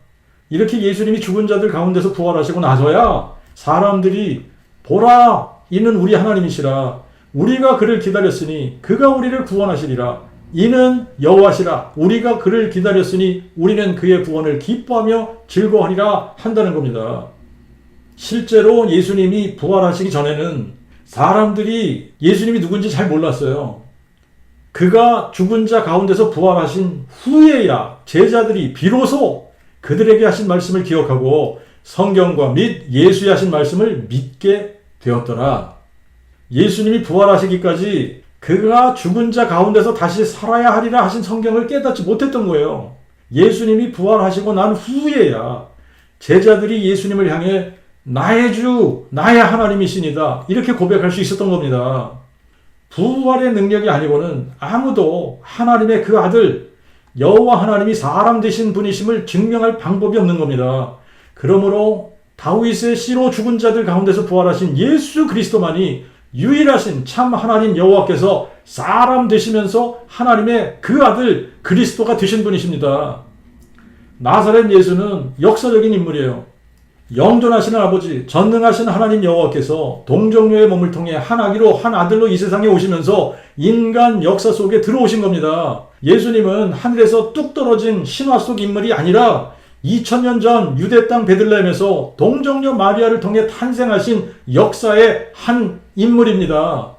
이렇게 예수님이 죽은 자들 가운데서 부활하시고 나서야 사람들이 보라, 이는 우리 하나님이시라, 우리가 그를 기다렸으니 그가 우리를 구원하시리라, 이는 여호와시라, 우리가 그를 기다렸으니 우리는 그의 구원을 기뻐하며 즐거워하리라 한다는 겁니다. 실제로 예수님이 부활하시기 전에는 사람들이 예수님이 누군지 잘 몰랐어요. 그가 죽은 자 가운데서 부활하신 후에야 제자들이 비로소 그들에게 하신 말씀을 기억하고 성경과 및 예수의 하신 말씀을 믿게 되었더라. 예수님이 부활하시기까지 그가 죽은 자 가운데서 다시 살아야 하리라 하신 성경을 깨닫지 못했던 거예요. 예수님이 부활하시고 난 후에야 제자들이 예수님을 향해 나의 주, 나의 하나님이시니다, 이렇게 고백할 수 있었던 겁니다. 부활의 능력이 아니고는 아무도 하나님의 그 아들 여호와 하나님이 사람 되신 분이심을 증명할 방법이 없는 겁니다. 그러므로 다윗의 씨로 죽은 자들 가운데서 부활하신 예수 그리스도만이 유일하신 참 하나님 여호와께서 사람 되시면서 하나님의 그 아들 그리스도가 되신 분이십니다. 나사렛 예수는 역사적인 인물이에요. 영존하시는 아버지, 전능하신 하나님 여호와께서 동정녀의 몸을 통해 한 아기로, 한 아들로 이 세상에 오시면서 인간 역사 속에 들어오신 겁니다. 예수님은 하늘에서 뚝 떨어진 신화 속 인물이 아니라 2000년 전 유대 땅 베들레헴에서 동정녀 마리아를 통해 탄생하신 역사의 한 인물입니다.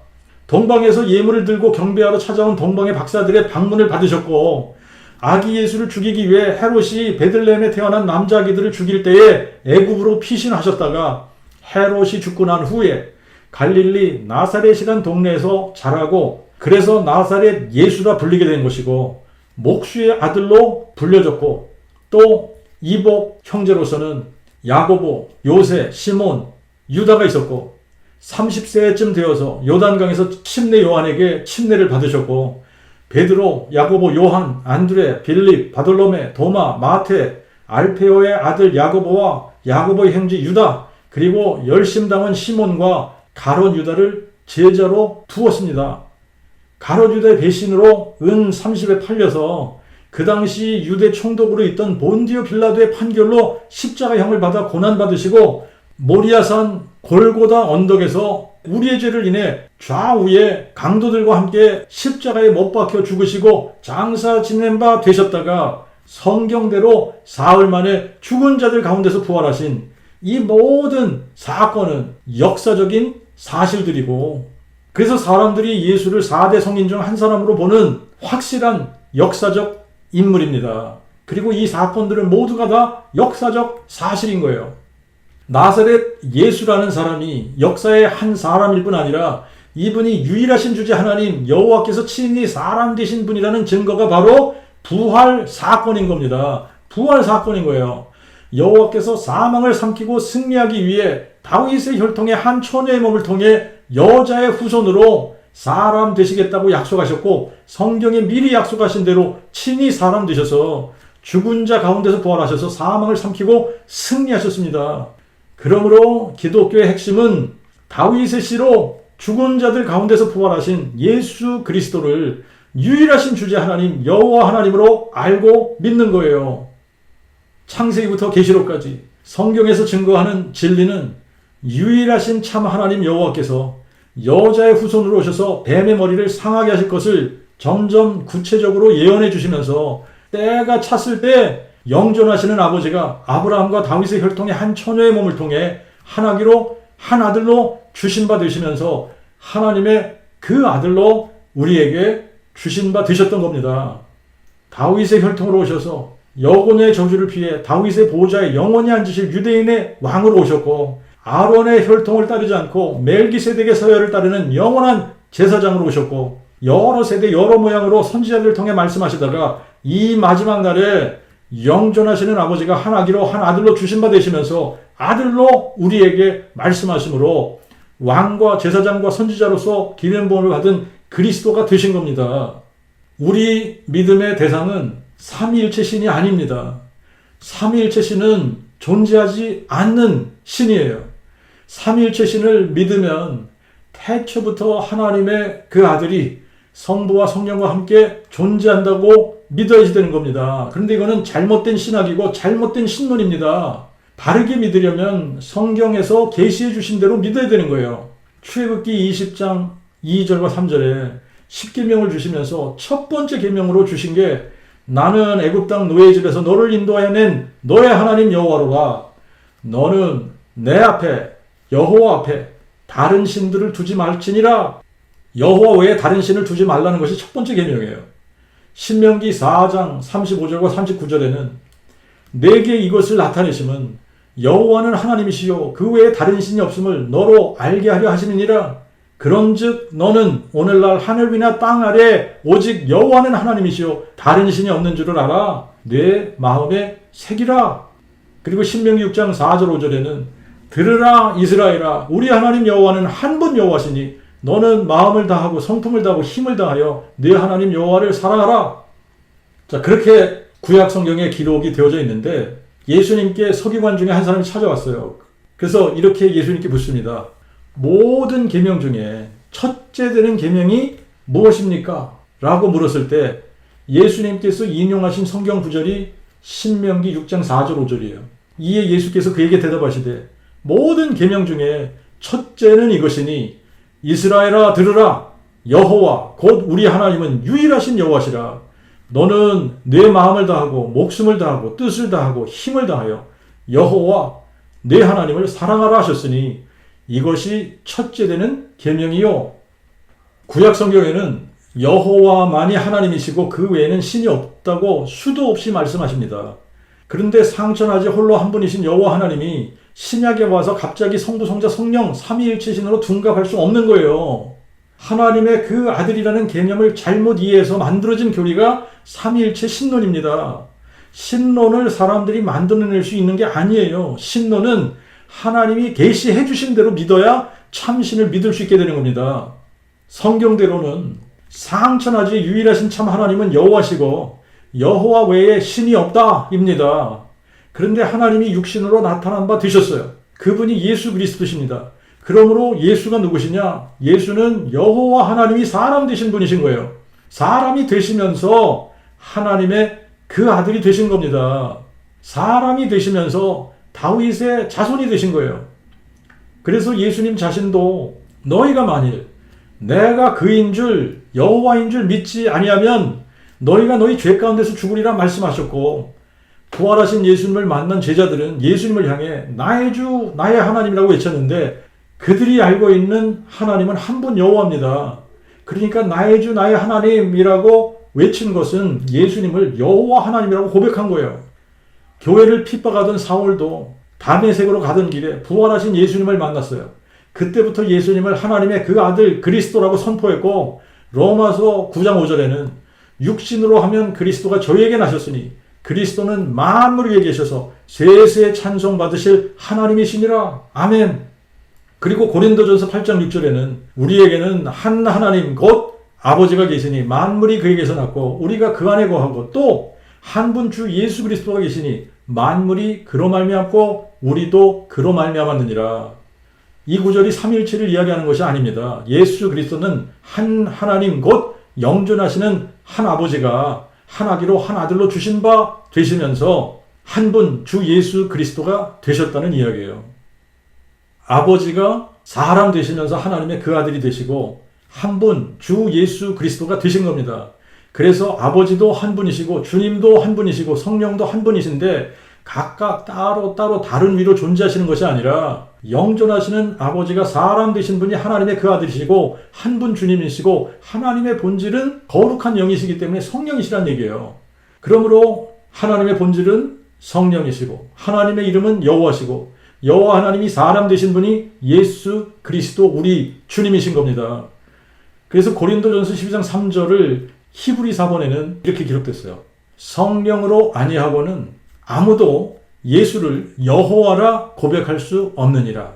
동방에서 예물을 들고 경배하러 찾아온 동방의 박사들의 방문을 받으셨고, 아기 예수를 죽이기 위해 헤롯이 베들레헴에 태어난 남자 아기들을 죽일 때에 애굽으로 피신하셨다가 헤롯이 죽고 난 후에 갈릴리 나사렛이란 동네에서 자라고, 그래서 나사렛 예수라 불리게 된 것이고, 목수의 아들로 불려졌고, 또 이복 형제로서는 야고보, 요새, 시몬, 유다가 있었고, 30세쯤 되어서 요단강에서 침례 요한에게 침례를 받으셨고, 베드로, 야고보, 요한, 안드레, 빌립, 바돌로메, 도마, 마테, 알페오의 아들 야고보와 야고보의 형제 유다, 그리고 열심당한 시몬과 가롯 유다를 제자로 두었습니다. 가롯 유다의 배신으로 은 30에 팔려서 그 당시 유대 총독으로 있던 본디오 빌라도의 판결로 십자가형을 받아 고난받으시고, 모리아산 골고다 언덕에서 우리의 죄를 인해 좌우에 강도들과 함께 십자가에 못 박혀 죽으시고 장사 지낸 바 되셨다가 성경대로 사흘 만에 죽은 자들 가운데서 부활하신 이 모든 사건은 역사적인 사실들이고, 그래서 사람들이 예수를 4대 성인 중 한 사람으로 보는 확실한 역사적 인물입니다. 그리고 이 사건들은 모두가 다 역사적 사실인 거예요. 나사렛 예수라는 사람이 역사의 한 사람일 뿐 아니라 이분이 유일하신 주제 하나님 여호와께서 친히 사람 되신 분이라는 증거가 바로 부활 사건인 겁니다. 부활 사건인 거예요. 여호와께서 사망을 삼키고 승리하기 위해 다윗의 혈통의 한 처녀의 몸을 통해 여자의 후손으로 사람 되시겠다고 약속하셨고, 성경에 미리 약속하신 대로 친히 사람 되셔서 죽은 자 가운데서 부활하셔서 사망을 삼키고 승리하셨습니다. 그러므로 기독교의 핵심은 다윗의 씨로 죽은 자들 가운데서 부활하신 예수 그리스도를 유일하신 주제 하나님 여호와 하나님으로 알고 믿는 거예요. 창세기부터 계시록까지 성경에서 증거하는 진리는 유일하신 참 하나님 여호와께서 여자의 후손으로 오셔서 뱀의 머리를 상하게 하실 것을 점점 구체적으로 예언해 주시면서 때가 찼을 때 영존하시는 아버지가 아브라함과 다윗의 혈통의 한 처녀의 몸을 통해 한 아기로, 한 아들로 주신 바 되시면서 하나님의 그 아들로 우리에게 주신 바 되셨던 겁니다. 다윗의 혈통으로 오셔서 여고녀의 저주를 피해 다윗의 보좌에 영원히 앉으실 유대인의 왕으로 오셨고, 아론의 혈통을 따르지 않고 멜기세덱의 서열을 따르는 영원한 제사장으로 오셨고, 여러 세대 여러 모양으로 선지자들을 통해 말씀하시다가 이 마지막 날에 영존하시는 아버지가 한 아기로, 한 아들로 주신 바 되시면서 아들로 우리에게 말씀하심으로 왕과 제사장과 선지자로서 기름부음을 받은 그리스도가 되신 겁니다. 우리 믿음의 대상은 삼위일체 신이 아닙니다. 삼위일체 신은 존재하지 않는 신이에요. 삼위일체 신을 믿으면 태초부터 하나님의 그 아들이 성부와 성령과 함께 존재한다고 믿어야지 되는 겁니다. 그런데 이거는 잘못된 신학이고 잘못된 신론입니다. 바르게 믿으려면 성경에서 계시해 주신 대로 믿어야 되는 거예요. 출애굽기 20장 2절과 3절에 10계명을 주시면서 첫 번째 계명으로 주신 게 나는 애굽 땅 노예의 집에서 너를 인도하여 낸 너의 하나님 여호와로라. 너는 내 앞에 여호와 앞에 다른 신들을 두지 말지니라. 여호와 외에 다른 신을 두지 말라는 것이 첫 번째 계명이에요. 신명기 4장 35절과 39절에는 내게 이것을 나타내심은 여호와는 하나님이시요 그 외에 다른 신이 없음을 너로 알게 하려 하시느니라. 그런즉 너는 오늘날 하늘 위나 땅 아래 오직 여호와는 하나님이시요 다른 신이 없는 줄을 알아. 내 마음에 새기라. 그리고 신명기 6장 4절 5절에는 들으라 이스라엘아 우리 하나님 여호와는 한 분 여호와시니 너는 마음을 다하고 성품을 다하고 힘을 다하여 네 하나님 여호와를 사랑하라. 자, 그렇게 구약 성경에 기록이 되어져 있는데 예수님께 서기관 중에 한 사람이 찾아왔어요. 그래서 이렇게 예수님께 묻습니다. 모든 계명 중에 첫째 되는 계명이 무엇입니까? 라고 물었을 때 예수님께서 인용하신 성경 구절이 신명기 6장 4절 5절이에요. 이에 예수께서 그에게 대답하시되 모든 계명 중에 첫째는 이것이니 이스라엘아 들으라 여호와 곧 우리 하나님은 유일하신 여호와시라. 너는 내 마음을 다하고 목숨을 다하고 뜻을 다하고 힘을 다하여 여호와 내 하나님을 사랑하라 하셨으니 이것이 첫째 되는 계명이요. 구약 성경에는 여호와만이 하나님이시고 그 외에는 신이 없다고 수도 없이 말씀하십니다. 그런데 상천하지 홀로 한 분이신 여호와 하나님이 신약에 와서 갑자기 성부, 성자, 성령 삼위일체 신으로 둔갑할 수 없는 거예요. 하나님의 그 아들이라는 개념을 잘못 이해해서 만들어진 교리가 삼위일체 신론입니다. 신론을 사람들이 만들어낼 수 있는 게 아니에요. 신론은 하나님이 계시해 주신 대로 믿어야 참신을 믿을 수 있게 되는 겁니다. 성경대로는 상천하지 유일하신 참 하나님은 여호와시고 여호와 외에 신이 없다입니다. 그런데 하나님이 육신으로 나타난 바 되셨어요. 그분이 예수 그리스도십니다. 그러므로 예수가 누구시냐? 예수는 여호와 하나님이 사람 되신 분이신 거예요. 사람이 되시면서 하나님의 그 아들이 되신 겁니다. 사람이 되시면서 다윗의 자손이 되신 거예요. 그래서 예수님 자신도 너희가 만일 내가 그인 줄 여호와인 줄 믿지 아니하면 너희가 너희 죄 가운데서 죽으리라 말씀하셨고 부활하신 예수님을 만난 제자들은 예수님을 향해 나의 주 나의 하나님이라고 외쳤는데 그들이 알고 있는 하나님은 한 분 여호와입니다. 그러니까 나의 주 나의 하나님이라고 외친 것은 예수님을 여호와 하나님이라고 고백한 거예요. 교회를 핍박하던 사울도 다메섹으로 가던 길에 부활하신 예수님을 만났어요. 그때부터 예수님을 하나님의 그 아들 그리스도라고 선포했고 로마서 9장 5절에는 육신으로 하면 그리스도가 저에게 나셨으니 그리스도는 만물 위에 계셔서 세세 찬송 받으실 하나님이시니라. 아멘. 그리고 고린도전서 8장 6절에는 우리에게는 한 하나님 곧 아버지가 계시니 만물이 그에게서 났고 우리가 그 안에 거하고 또 한 분 주 예수 그리스도가 계시니 만물이 그로 말미암고 우리도 그로 말미암았느니라. 이 구절이 삼위일체를 이야기하는 것이 아닙니다. 예수 그리스도는 한 하나님 곧 영존하시는 한 아버지가 한 아기로 한 아들로 주신 바 되시면서 한 분 주 예수 그리스도가 되셨다는 이야기예요. 아버지가 사람 되시면서 하나님의 그 아들이 되시고 한 분 주 예수 그리스도가 되신 겁니다. 그래서 아버지도 한 분이시고 주님도 한 분이시고 성령도 한 분이신데 각각 따로 다른 위로 존재하시는 것이 아니라 영존하시는 아버지가 사람 되신 분이 하나님의 그 아들이시고 한 분 주님이시고 하나님의 본질은 거룩한 영이시기 때문에 성령이시란 얘기예요. 그러므로 하나님의 본질은 성령이시고 하나님의 이름은 여호와시고 여호와 하나님이 사람 되신 분이 예수 그리스도 우리 주님이신 겁니다. 그래서 고린도전서 12장 3절을 히브리 사본에는 이렇게 기록됐어요. 성령으로 아니하고는 아무도 예수를 여호와라 고백할 수 없느니라.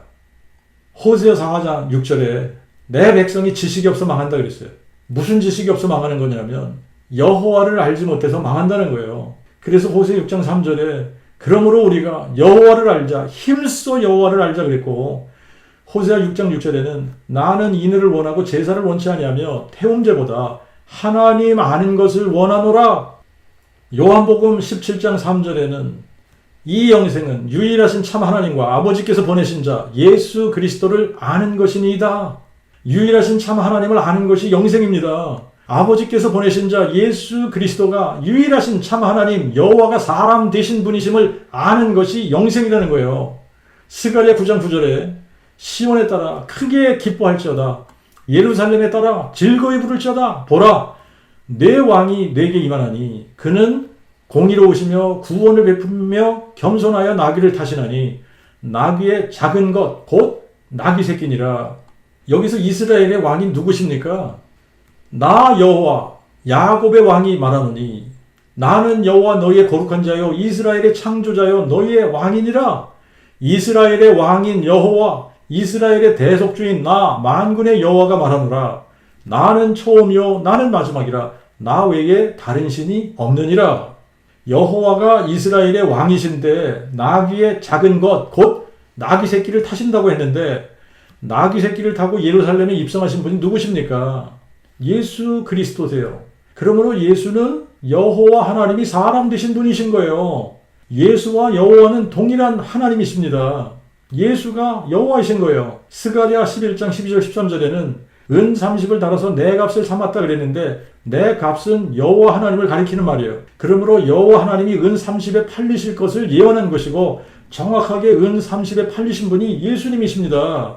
호세아 4장 6절에 내 백성이 지식이 없어 망한다 그랬어요. 무슨 지식이 없어 망하는 거냐면 여호와를 알지 못해서 망한다는 거예요. 그래서 호세아 6장 3절에 그러므로 우리가 여호와를 알자, 힘써 여호와를 알자 그랬고, 호세아 6장 6절에는 나는 인의를 원하고 제사를 원치 아니하며 태움제보다 하나님 아는 것을 원하노라. 요한복음 17장 3절에는 이 영생은 유일하신 참 하나님과 아버지께서 보내신 자 예수 그리스도를 아는 것이니이다. 유일하신 참 하나님을 아는 것이 영생입니다. 아버지께서 보내신 자 예수 그리스도가 유일하신 참 하나님 여호와가 사람 되신 분이심을 아는 것이 영생이라는 거예요. 스가랴 9장 9절에 시온에 따라 크게 기뻐할지어다. 예루살렘에 따라 즐거이 부를지어다. 보라, 내 왕이 내게 임하나니 그는 공의로우시며 구원을 베푸며 겸손하여 나귀를 타시나니 나귀의 작은 것 곧 나귀 새끼니라. 여기서 이스라엘의 왕이 누구십니까? 나 여호와 야곱의 왕이 말하노니 나는 여호와 너희의 거룩한 자요 이스라엘의 창조자요 너희의 왕이니라. 이스라엘의 왕인 여호와 이스라엘의 대속주인 나 만군의 여호와가 말하노라. 나는 처음이요 나는 마지막이라. 나 외에 다른 신이 없느니라. 여호와가 이스라엘의 왕이신데 나귀의 작은 것 곧 나귀 새끼를 타신다고 했는데 나귀 새끼를 타고 예루살렘에 입성하신 분이 누구십니까? 예수 그리스도세요. 그러므로 예수는 여호와 하나님이 사람 되신 분이신 거예요. 예수와 여호와는 동일한 하나님이십니다. 예수가 여호와이신 거예요. 스가랴 11장 12절 13절에는 은 30을 달아서 내 값을 삼았다 그랬는데 내 값은 여호와 하나님을 가리키는 말이에요. 그러므로 여호와 하나님이 은 30에 팔리실 것을 예언한 것이고 정확하게 은 30에 팔리신 분이 예수님이십니다.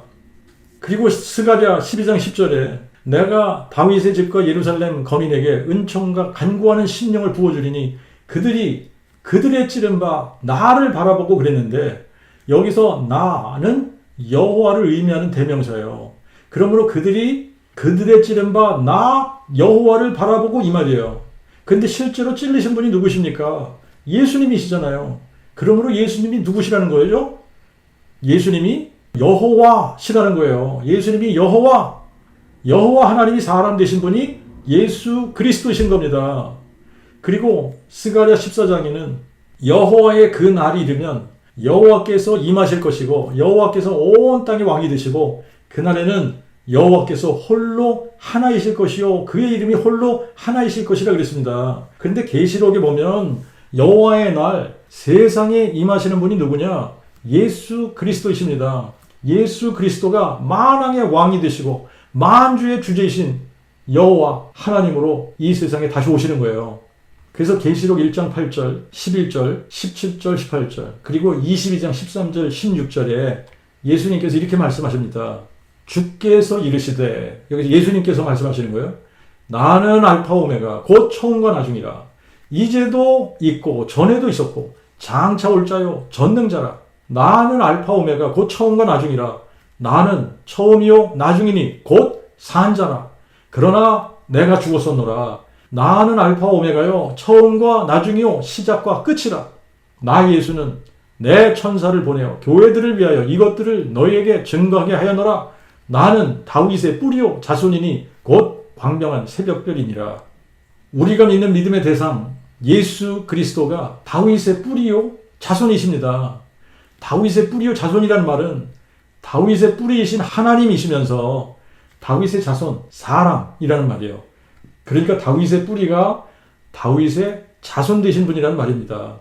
그리고 스가랴 12장 10절에 내가 다윗의 집과 예루살렘 거민에게 은총과 간구하는 심령을 부어주리니 그들이 그들의 찌른 바 나를 바라보고 그랬는데 여기서 나는 여호와를 의미하는 대명사예요. 그러므로 그들이 그들의 찌른 바 나 여호와를 바라보고 이 말이에요. 근데 실제로 찔리신 분이 누구십니까? 예수님이시잖아요. 그러므로 예수님이 누구시라는 거예요? 예수님이 여호와시라는 거예요. 예수님이 여호와 하나님이 사람 되신 분이 예수 그리스도이신 겁니다. 그리고 스가랴 14장에는 여호와의 그 날이 이르면 여호와께서 임하실 것이고 여호와께서 온 땅의 왕이 되시고 그날에는 여호와께서 홀로 하나이실 것이요 그의 이름이 홀로 하나이실 것이라 그랬습니다. 그런데 계시록에 보면 여호와의 날 세상에 임하시는 분이 누구냐? 예수 그리스도이십니다. 예수 그리스도가 만왕의 왕이 되시고 만주의 주제이신 여호와 하나님으로 이 세상에 다시 오시는 거예요. 그래서 계시록 1장 8절, 11절, 17절, 18절, 그리고 22장 13절, 16절에 예수님께서 이렇게 말씀하십니다. 주께서 이르시되, 여기서 예수님께서 말씀하시는 거예요. 나는 알파 오메가 곧 처음과 나중이라. 이제도 있고 전에도 있었고 장차 올 자요 전능자라. 나는 알파 오메가 곧 처음과 나중이라. 나는 처음이요 나중이니 곧 산자라. 그러나 내가 죽었었노라. 나는 알파 오메가요 처음과 나중이요 시작과 끝이라. 나 예수는 내 천사를 보내어 교회들을 위하여 이것들을 너희에게 증거하게 하였노라. 나는 다윗의 뿌리요 자손이니 곧 광명한 새벽별이니라. 우리가 믿는 믿음의 대상 예수 그리스도가 다윗의 뿌리요 자손이십니다. 다윗의 뿌리요 자손이라는 말은 다윗의 뿌리이신 하나님이시면서 다윗의 자손 사람이라는 말이에요. 그러니까 다윗의 뿌리가 다윗의 자손 되신 분이라는 말입니다.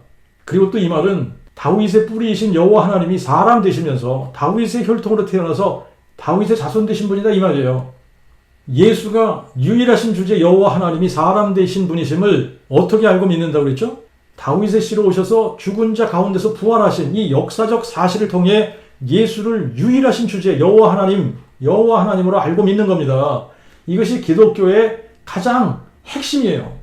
그리고 또 이 말은 다윗의 뿌리이신 여호와 하나님이 사람 되시면서 다윗의 혈통으로 태어나서 다윗의 자손 되신 분이다 이 말이에요. 예수가 유일하신 주제 여호와 하나님이 사람 되신 분이심을 어떻게 알고 믿는다고 그랬죠? 다윗의 씨로 오셔서 죽은 자 가운데서 부활하신 이 역사적 사실을 통해 예수를 유일하신 주제 여호와 하나님으로 알고 믿는 겁니다. 이것이 기독교의 가장 핵심이에요.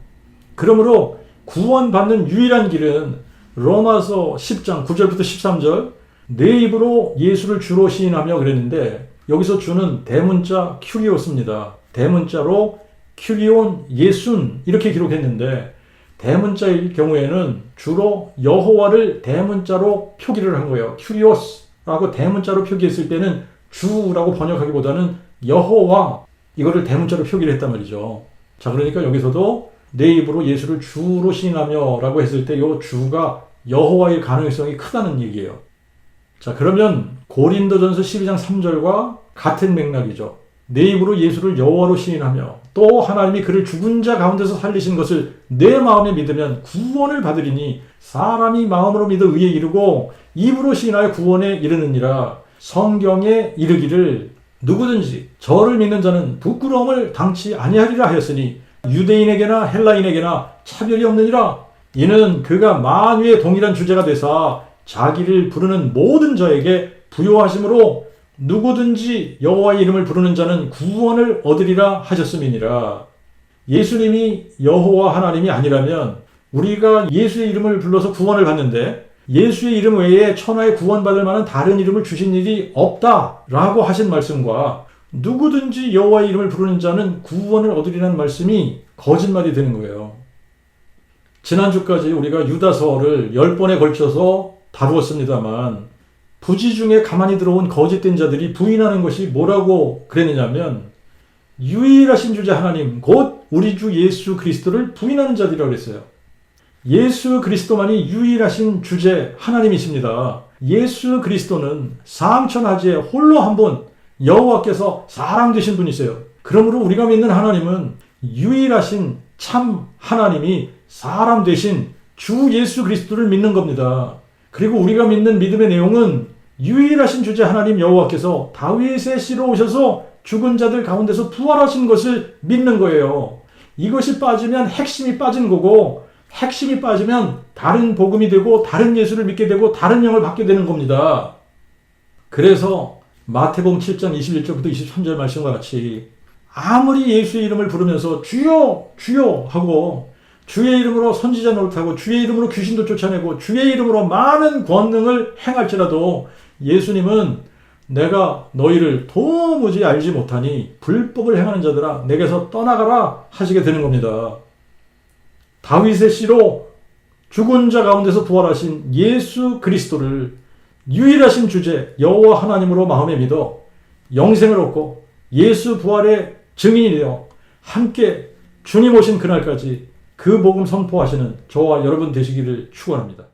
그러므로 구원받는 유일한 길은 로마서 10장 9절부터 13절 내 입으로 예수를 주로 시인하며 그랬는데 여기서 주는 대문자 큐리오스입니다. 대문자로 큐리온 예순 이렇게 기록했는데 대문자일 경우에는 주로 여호와를 대문자로 표기를 한 거예요. 큐리오스라고 대문자로 표기했을 때는 주라고 번역하기보다는 여호와 이거를 대문자로 표기를 했단 말이죠. 자, 그러니까 여기서도 내 입으로 예수를 주로 시인하며 라고 했을 때 이 주가 여호와일 가능성이 크다는 얘기예요. 자, 그러면 고린도전서 12장 3절과 같은 맥락이죠. 내 입으로 예수를 여호와로 시인하며 또 하나님이 그를 죽은 자 가운데서 살리신 것을 내 마음에 믿으면 구원을 받으리니 사람이 마음으로 믿어 의에 이르고 입으로 시인하여 구원에 이르느니라. 성경에 이르기를 누구든지 저를 믿는 자는 부끄러움을 당치 아니하리라 하였으니 유대인에게나 헬라인에게나 차별이 없느니라. 이는 그가 만유의 동일한 주제가 되사 자기를 부르는 모든 자에게 부요하심으로 누구든지 여호와의 이름을 부르는 자는 구원을 얻으리라 하셨음이니라. 예수님이 여호와 하나님이 아니라면 우리가 예수의 이름을 불러서 구원을 받는데 예수의 이름 외에 천하에 구원받을 만한 다른 이름을 주신 일이 없다라고 하신 말씀과 누구든지 여호와의 이름을 부르는 자는 구원을 얻으리라는 말씀이 거짓말이 되는 거예요. 지난주까지 우리가 유다서를 10번에 걸쳐서 다루었습니다만 부지 중에 가만히 들어온 거짓된 자들이 부인하는 것이 뭐라고 그랬느냐면 유일하신 주제 하나님 곧 우리 주 예수 그리스도를 부인하는 자들이라고 그랬어요. 예수 그리스도만이 유일하신 주제 하나님이십니다. 예수 그리스도는 상천하지에 홀로 한 분 여호와께서 사람 되신 분이세요. 그러므로 우리가 믿는 하나님은 유일하신 참 하나님이 사람 되신 주 예수 그리스도를 믿는 겁니다. 그리고 우리가 믿는 믿음의 내용은 유일하신 주제 하나님 여호와께서 다윗의 씨로 오셔서 죽은 자들 가운데서 부활하신 것을 믿는 거예요. 이것이 빠지면 핵심이 빠진 거고 핵심이 빠지면 다른 복음이 되고 다른 예수를 믿게 되고 다른 영을 받게 되는 겁니다. 그래서 마태복음 7장 21절부터 23절 말씀과 같이 아무리 예수의 이름을 부르면서 주여 주여 하고 주의 이름으로 선지자 노릇하고 주의 이름으로 귀신도 쫓아내고 주의 이름으로 많은 권능을 행할지라도 예수님은 내가 너희를 도무지 알지 못하니 불법을 행하는 자들아 내게서 떠나가라 하시게 되는 겁니다. 다윗의 씨로 죽은 자 가운데서 부활하신 예수 그리스도를 유일하신 주제 여호와 하나님으로 마음에 믿어 영생을 얻고 예수 부활의 증인이 되어 함께 주님 오신 그날까지 그 복음 선포하시는 저와 여러분 되시기를 축원합니다.